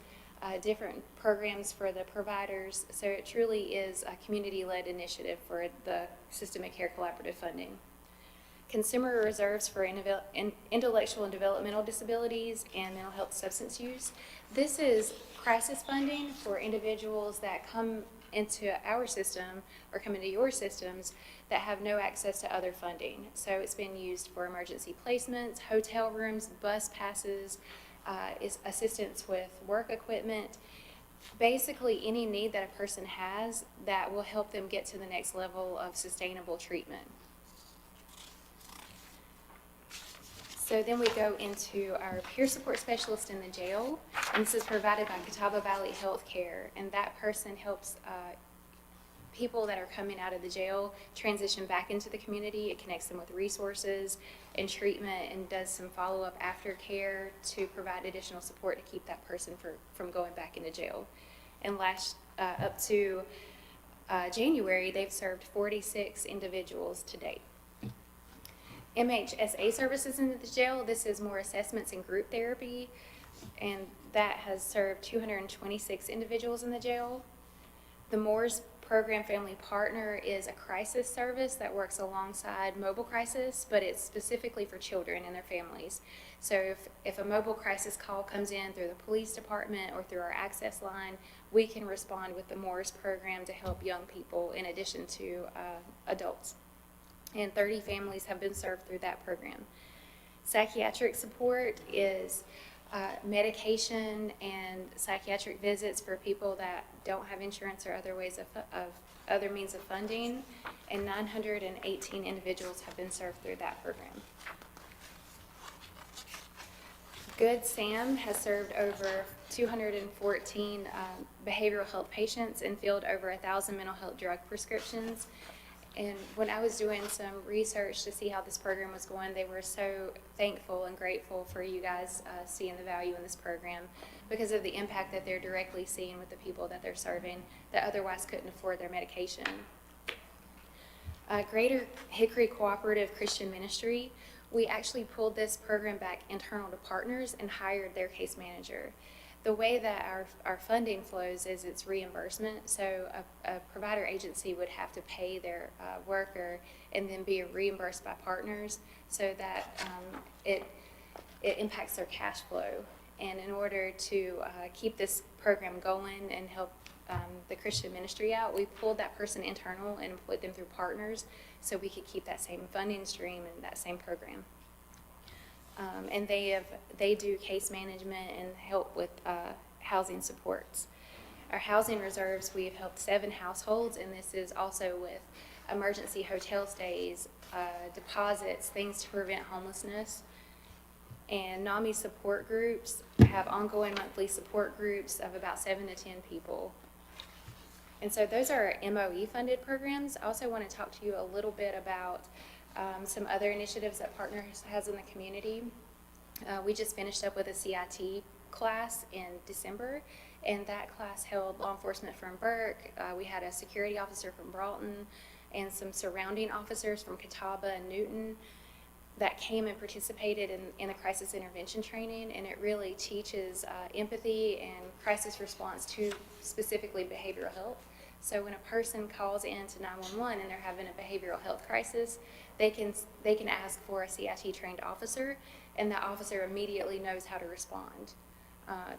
different programs for the providers. So it truly is a community-led initiative for the Systemic Care Collaborative funding. Consumer reserves for intellectual and developmental disabilities and mental health substance use. This is crisis funding for individuals that come into our system or come into your systems that have no access to other funding. So it's been used for emergency placements, hotel rooms, bus passes, is assistance with work equipment, basically any need that a person has that will help them get to the next level of sustainable treatment. So then we go into our peer support specialist in the jail, and this is provided by Catawba Valley Healthcare, and that person helps people that are coming out of the jail transition back into the community. It connects them with resources and treatment and does some follow-up aftercare to provide additional support to keep that person from going back into jail. And up to January, they've served 46 individuals to date. MHSA services in the jail, this is more assessments and group therapy, and that has served 226 individuals in the jail. The Moores Program Family Partner is a crisis service that works alongside mobile crisis, but it's specifically for children and their families. So if a mobile crisis call comes in through the police department or through our access line, we can respond with the Moores program to help young people in addition to adults. And 30 families have been served through that program. Psychiatric support is medication and psychiatric visits for people that don't have insurance or other ways of other means of funding, and 918 individuals have been served through that program. Good Sam has served over 214 behavioral health patients and filled over 1,000 mental health drug prescriptions. And when I was doing some research to see how this program was going, they were so thankful and grateful for you guys seeing the value in this program because of the impact that they're directly seeing with the people that they're serving that otherwise couldn't afford their medication. Greater Hickory Cooperative Christian Ministry, we actually pulled this program back internal to partners and hired their case manager. The way that our funding flows is it's reimbursement. So a provider agency would have to pay their worker and then be reimbursed by partners so that it impacts their cash flow. And in order to keep this program going and help the Christian ministry out, we pulled that person internal and employed them through partners so we could keep that same funding stream and that same program. And they do case management and help with housing supports. Our housing reserves, we have helped 7 households, and this is also with emergency hotel stays, deposits, things to prevent homelessness. And NAMI support groups have ongoing monthly support groups of about 7 to 10 people. And so those are our MOE-funded programs. I also want to talk to you a little bit about some other initiatives that Partners has in the community. We just finished up with a CIT class in December, and that class held law enforcement from Burke. We had a security officer from Broughton and some surrounding officers from Catawba and Newton that came and participated in the crisis intervention training, and it really teaches empathy and crisis response to specifically behavioral health. So when a person calls in to 911 and they're having a behavioral health crisis, they can ask for a CIT trained officer, and that officer immediately knows how to respond.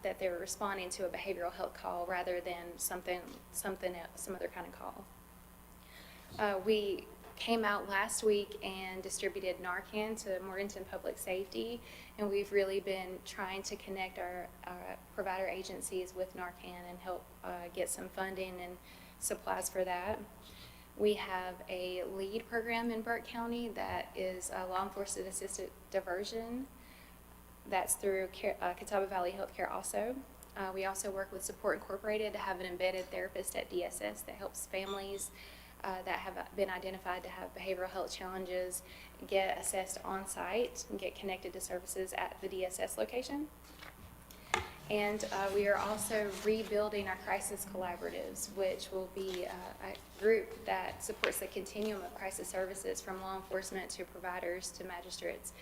That they're responding to a behavioral health call rather than some other kind of call. We came out last week and distributed Narcan to Morganton Public Safety, and we've really been trying to connect our provider agencies with Narcan and help get some funding and supplies for that. We have a LEAD program in Burke County that is a law enforcement assisted diversion. That's through Catawba Valley Healthcare also. We also work with Support Incorporated to have an embedded therapist at DSS that helps families that have been identified to have behavioral health challenges get assessed on site and get connected to services at the DSS location. And we are also rebuilding our crisis collaboratives, which will be a group that supports the continuum of crisis services from law enforcement to providers to magistrates,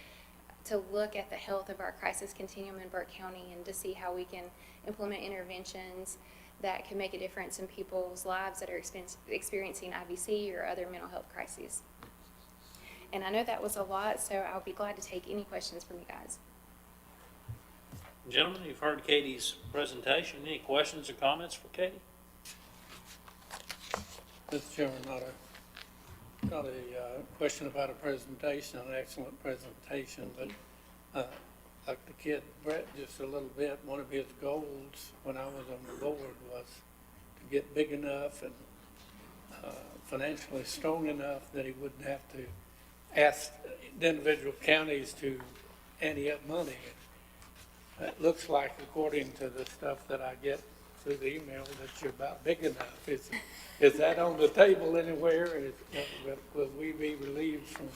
to look at the health of our crisis continuum in Burke County and to see how we can implement interventions that can make a difference in people's lives that are experiencing IVC or other mental health crises. And I know that was a lot, so I'll be glad to take any questions from you guys. Gentlemen, you've heard Katie's presentation. Any questions or comments for Katie? Mr. Chairman, not a question about a presentation, an excellent presentation, but like the kid Brett just a little bit, one of his goals when I was on the board was to get big enough and financially strong enough that he wouldn't have to ask the individual counties to ante up money. It looks like, according to the stuff that I get through the email, that you're about big enough. Is that on the table anywhere? Will we be relieved from,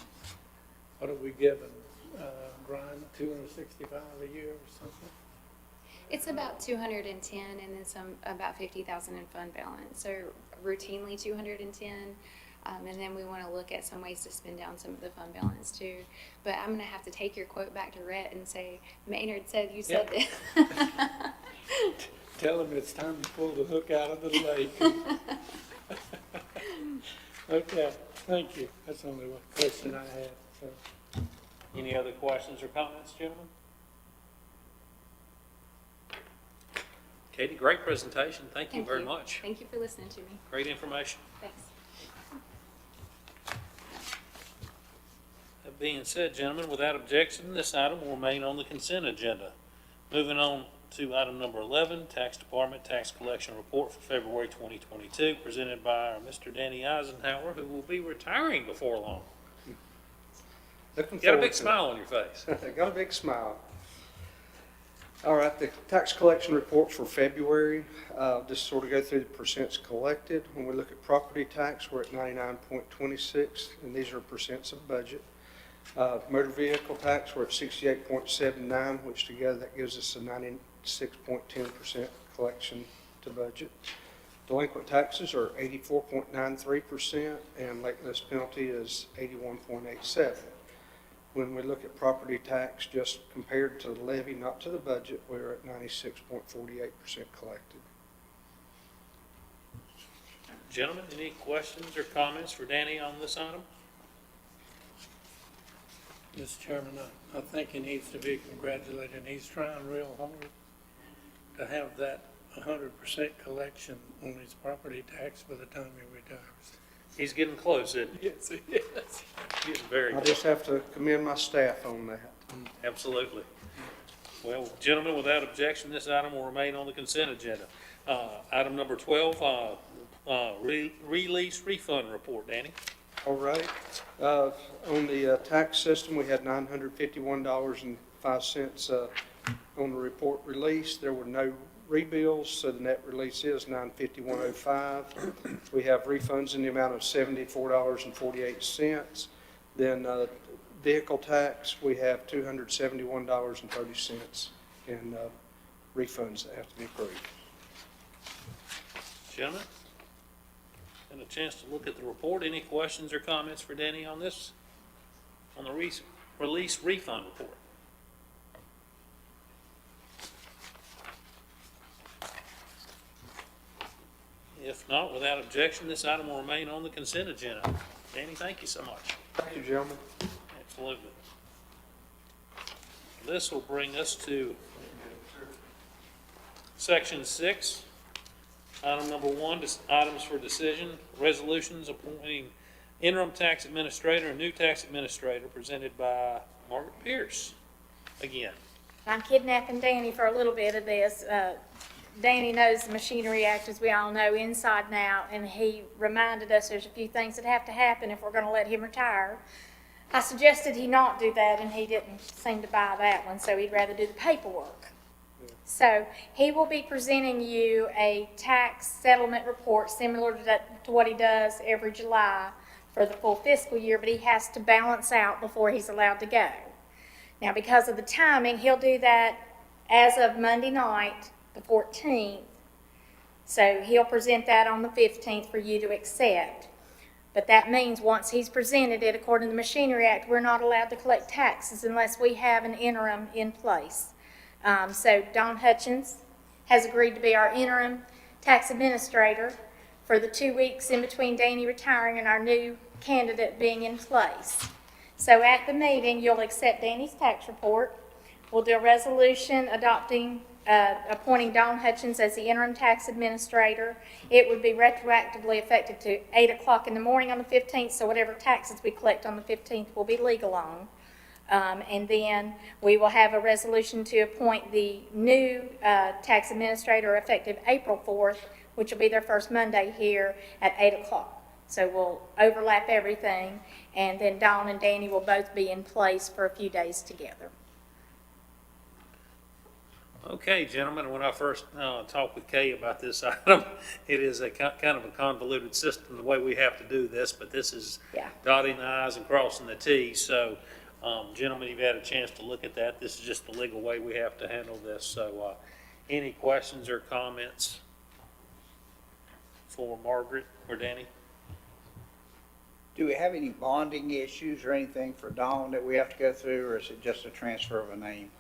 what are we given, Brian, $265 a year or something? It's about 210 and then some, about 50,000 in fund balance. So routinely 210. And then we want to look at some ways to spend down some of the fund balance too. But I'm going to have to take your quote back to Rhett and say, Maynard said you said this. Tell him it's time to pull the hook out of the lake. Okay, thank you. That's the only one question I had. So. Any other questions or comments, gentlemen? Katie, great presentation. Thank you very much. Thank you for listening to me. Great information. Thanks. That being said, gentlemen, without objection, this item will remain on the consent agenda. Moving on to item number 11, Tax Department Tax Collection Report for February 2022, presented by Mr. Danny Eisenhower, who will be retiring before long. Looking Got a forward big to it. smile on your face. Got a big smile. All right, the tax collection report for February, just sort of go through the percents collected. When we look at property tax, we're at 99.26, and these are percents of budget. Motor vehicle tax, we're at 68.79, which together that gives us a 96.10% collection to budget. Delinquent taxes are 84.93%, and lateness penalty is 81.87. When we look at property tax, just compared to the levy, not to the budget, we're at 96.48% collected. Gentlemen, any questions or comments for Danny on this item? Mr. Chairman, I think he needs to be congratulated. He's trying real hard to have that 100% collection on his property tax by the time he retires. He's getting close, isn't he? Yes, he is. Getting very I close. just have to commend my staff on that. Absolutely. Well, gentlemen, without objection, this item will remain on the consent agenda. Item number 12, release refund report. Danny? All right. On the tax system, we had $951.05 on the report release. There were no rebills, so the net release is $951.05. We have refunds in the amount of $74.48. Then vehicle tax, we have $271.30 in refunds that have to be approved. Gentlemen? And a chance to look at the report. Any questions or comments for Danny on this? On the release refund report? If not, without objection, this item will remain on the consent agenda. Danny, thank you so much. Thank you, gentlemen. Absolutely. This will bring us to section 6. Item number 1, items for decision, resolutions appointing interim tax administrator and new tax administrator, presented by Margaret Pierce. Again, I'm kidnapping Danny for a little bit of this. Danny knows the Machinery Act, as we all know, inside and out, and he reminded us there's a few things that have to happen if we're going to let him retire. I suggested he not do that, and he didn't seem to buy that one, so he'd rather do the paperwork. So he will be presenting you a tax settlement report similar to what he does every July for the full fiscal year, but he has to balance out before he's allowed to go. Now, because of the timing, he'll do that as of Monday night, the 14th. So he'll present that on the 15th for you to accept. But that means once he's presented it, according to the Machinery Act, we're not allowed to collect taxes unless we have an interim in place. So Don Hutchins has agreed to be our interim tax administrator for the 2 weeks in between Danny retiring and our new candidate being in place. So at the meeting, you'll accept Danny's tax report. We'll do a resolution appointing Don Hutchins as the interim tax administrator. It would be retroactively effective to 8 o'clock in the morning on the 15th, so whatever taxes we collect on the 15th will be legal on. And then we will have a resolution to appoint the new tax administrator effective April 4th, which will be their first Monday here at 8 o'clock. So we'll overlap everything, and then Dawn and Danny will both be in place for a few days together. okay, gentlemen, when I first talked with Kay about this item, it is a kind of a convoluted system, the way we have to do this, but this is dotting the i's and crossing the t's. So, gentlemen, you've had a chance to look at that. This is just the legal way we have to handle this. So, any questions or comments for Margaret or Danny? Do we have any bonding issues or anything for Dawn that we have to go through, or is it just a transfer of a name?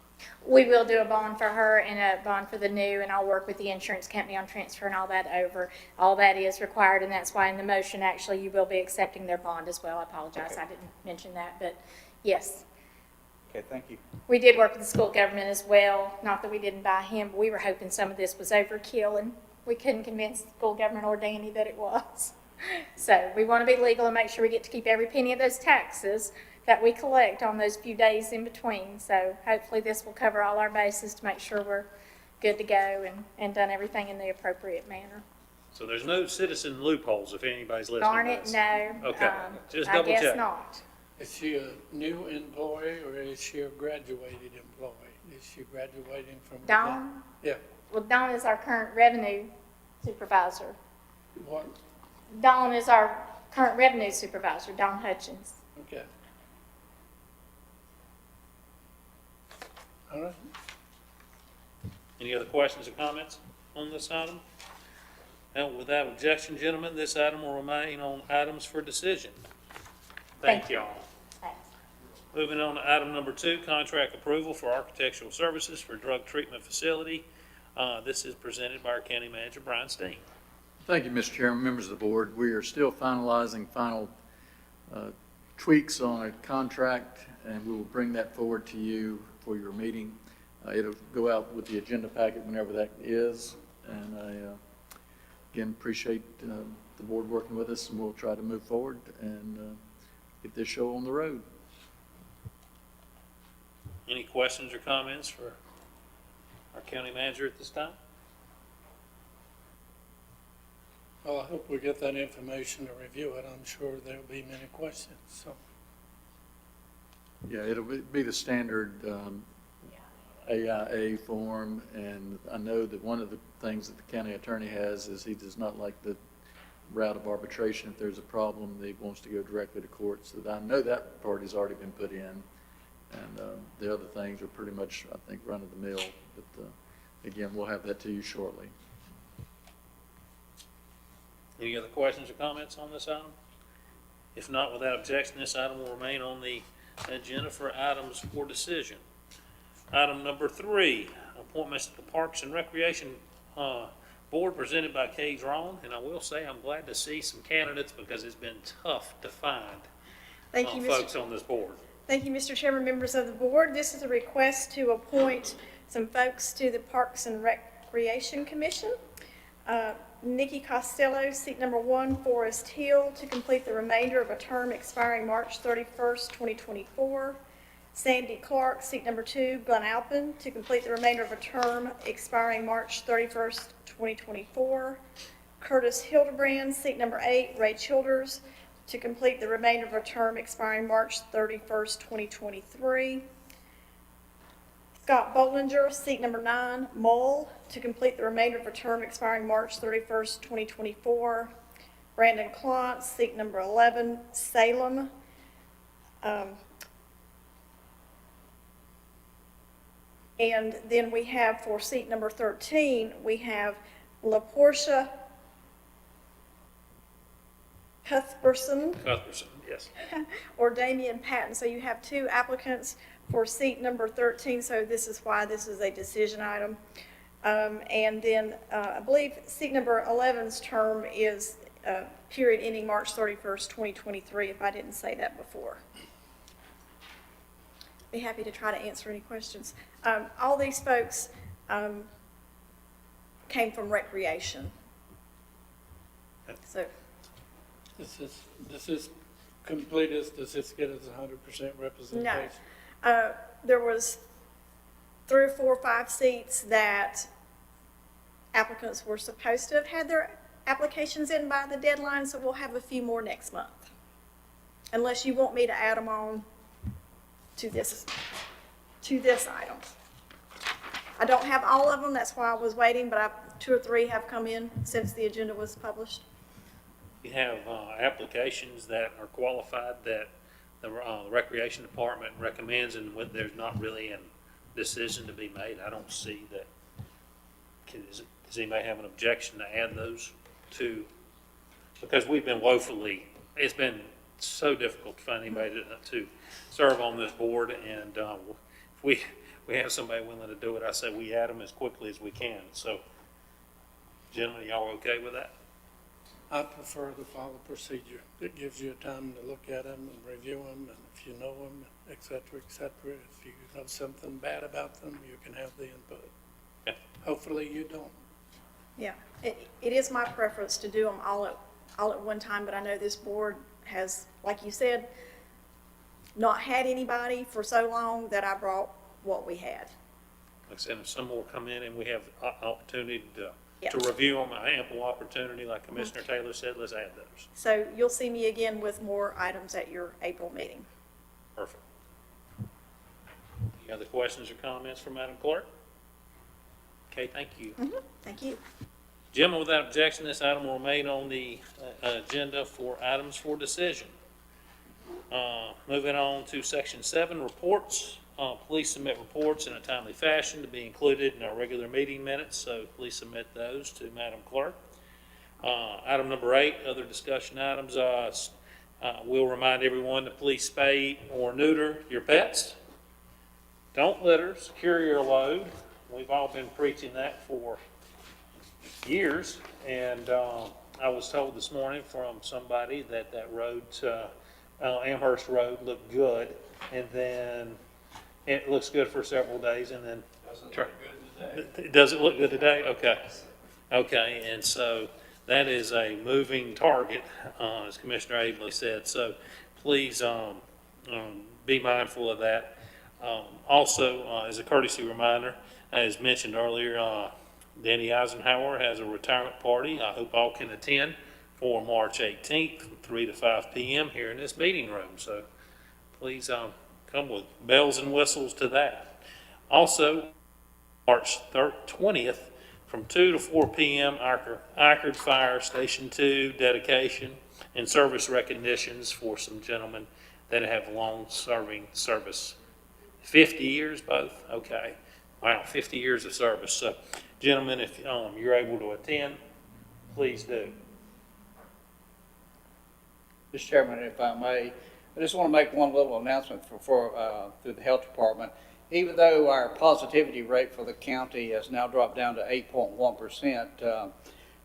We will do a bond for her and a bond for the new, and I'll work with the insurance company on transferring all that over. All that is required, and that's why in the motion, actually, you will be accepting their bond as well. I apologize, Okay. I didn't mention that, but yes. Okay, thank you. We did work with the school government as well. Not that we didn't buy him, but we were hoping some of this was overkill, and we couldn't convince the school government or Danny that it was. So we want to be legal and make sure we get to keep every penny of those taxes that we collect on those few days in between. So hopefully this will cover all our bases to make sure we're good to go and done everything in the appropriate manner. So there's no citizen loopholes if anybody's listening Darn to it, this. no. Okay, just I double guess check. not. Is she a new employee or is she a graduated employee? Is she graduating from? Dawn? Yeah. Well, Dawn is our current revenue supervisor. What? Dawn is our current revenue supervisor, Dawn Hutchins. Okay. All right. Any other questions or comments on this item? Now, without objection, gentlemen, this item will remain on items for decision. Thank you all. Thanks. Moving on to item number 2, contract approval for architectural services for drug treatment facility. This is presented by our county manager, Brian Steen. Thank you, Mr. Chairman, members of the board. We are still finalizing final tweaks on a contract, and we will bring that forward to you for your meeting. It'll go out with the agenda packet whenever that is, and I, again, appreciate the board working with us, and we'll try to move forward and get this show on the road. Any questions or comments for our county manager at this time? Well, I hope we get that information to review it. I'm sure there'll be many questions, so. Yeah, it'll be the standard AIA form, and I know that one of the things that the county attorney has is he does not like the route of arbitration. If there's a problem, he wants to go directly to court, so that I know that part has already been put in. And the other things are pretty much, I think, run-of-the-mill, but again, we'll have that to you shortly. Any other questions or comments on this item? If not, without objection, this item will remain on the agenda for items for decision. Item number 3, appointments to the Parks and Recreation Board presented by Kay Drone. And I will say, I'm glad to see some candidates because it's been tough to find Thank you, Mr. folks on this board. Thank you, Mr. Chairman, members of the board. This is a request to appoint some folks to the Parks and Recreation Commission. Nikki Costello, seat number 1, Forest Hill, to complete the remainder of a term expiring March 31st, 2024. Sandy Clark, seat number 2, Glen Alpin, to complete the remainder of a term expiring March 31st, 2024. Curtis Hildebrand, seat number 8, Ray Childers, to complete the remainder of a term expiring March 31st, 2023. Scott Bollinger, seat number 9, Mull, to complete the remainder of a term expiring March 31st, 2024. Brandon Klontz, seat number 11, Salem. And then we have for seat number 13, we have LaPortia Cuthbertson Yes. or Damian Patton. So you have 2 applicants for seat number 13, so this is why this is a decision item. And then I believe seat number 11's term is period ending March 31st, 2023, if I didn't say that before. Be happy to try to answer any questions. All these folks came from recreation. So This is complete. Does this get us 100% representation? no. There was 3 or 4 or 5 seats that applicants were supposed to have had their applications in by the deadline, so we'll have a few more next month. Unless you want me to add them on to this item. I don't have all of them, that's why I was waiting, but 2 or 3 have come in since the agenda was published. You have applications that are qualified that the Recreation Department recommends, and when there's not really a decision to be made, I don't see that. Does anybody have an objection to add those to? Because we've been it's been so difficult to find anybody to serve on this board, and if we have somebody willing to do it, I say we add them as quickly as we can. So, gentlemen, y'all okay with that? I prefer to follow procedure. It gives you time to look at them and review them, and if you know them, et cetera, et cetera. If you know something bad about them, you can have the input. Yeah. Hopefully you don't. Yeah, it is my preference to do them all at one time, but I know this board has, like you said, not had anybody for so long that I brought what we had. Like I said, if some more come in and we have opportunity to Yeah. review them, ample opportunity, like Commissioner Taylor said, let's add those. So you'll see me again with more items at your April meeting. Perfect. Any other questions or comments from Madam Clerk? Okay, thank you. Thank you. Gentlemen, without objection, this item will remain on the agenda for items for decision. Moving on to Section 7, reports. Please submit reports in a timely fashion to be included in our regular meeting minutes, so please submit those to Madam Clerk. Item number 8, other discussion items. We'll remind everyone to please spay or neuter your pets. Don't litter, secure your load. We've all been preaching that for years, and I was told this morning from somebody that road, Amherst Road, looked good, and then it looks good for several days, and then does it look good today? Okay, and so that is a moving target, as Commissioner Abley said. So please be mindful of that. Also, as a courtesy reminder, as mentioned earlier, Danny Eisenhower has a retirement party. I hope all can attend for March 18th, from 3 to 5 p.m. here in this meeting room. So please come with bells and whistles to that. Also, March 20th, from 2 to 4 p.m., Ichard Fire Station 2 dedication and service recognitions for some gentlemen that have long-serving service. 50 years both? Okay. Wow, 50 years of service. So, gentlemen, if you're able to attend, please do. Mr. Chairman, if I may, I just want to make one little announcement through the health department. Even though our positivity rate for the county has now dropped down to 8.1%,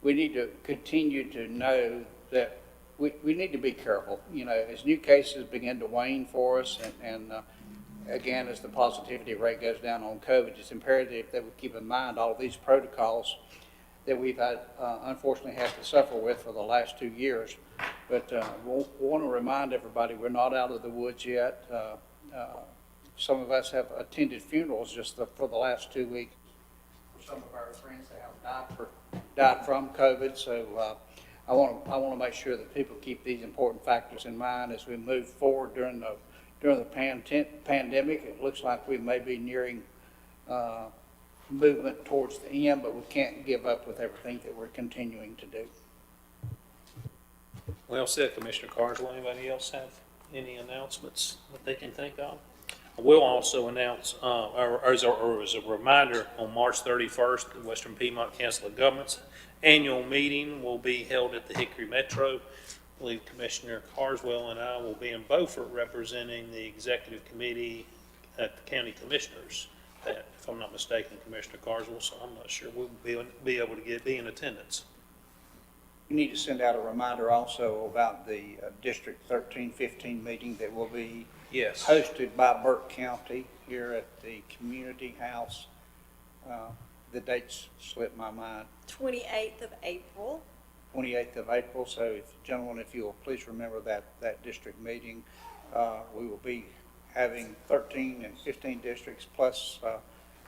we need to continue to know that we need to be careful. You know, as new cases begin to wane for us, and again, as the positivity rate goes down on COVID, it's imperative that we keep in mind all of these protocols that we've had, unfortunately had to suffer with for the last 2 years. But we want to remind everybody we're not out of the woods yet. Some of us have attended funerals just for the last 2 weeks. Some of our friends have died from COVID, so I want to make sure that people keep these important factors in mind as we move forward during the pandemic. It looks like we may be nearing movement towards the end, but we can't give up with everything that we're continuing to do. Well said, Commissioner Carswell. Anybody else have any announcements that they can think of? I will also announce, or as a reminder, on March 31st, the Western Piedmont Council of Governments annual meeting will be held at the Hickory Metro. I believe Commissioner Carswell and I will be in Beaufort representing the executive committee at the county commissioners. That, if I'm not mistaken, Commissioner Carswell, so I'm not sure we'll be able to be in attendance. You need to send out a reminder also about the District 1315 meeting that will be Yes. hosted by Burke County here at the Community House. The dates slipped my mind. 28th of April. 28th of April. So, gentlemen, if you will please remember that district meeting. We will be having 13 and 15 districts plus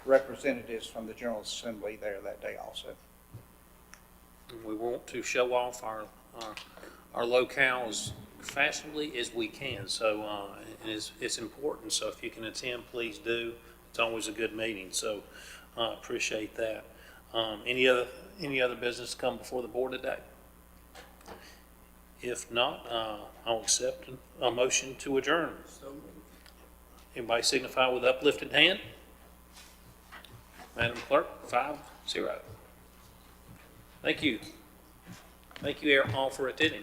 representatives from the General Assembly there that day also. We want to show off our locale as fashionably as we can, so it's important. So if you can attend, please do. It's always a good meeting, so appreciate that. Any other business come before the board today? If not, I'll accept a motion to adjourn. Everybody signify with uplifted hand. Madam Clerk, 5-0. Thank you. Thank you all for attending.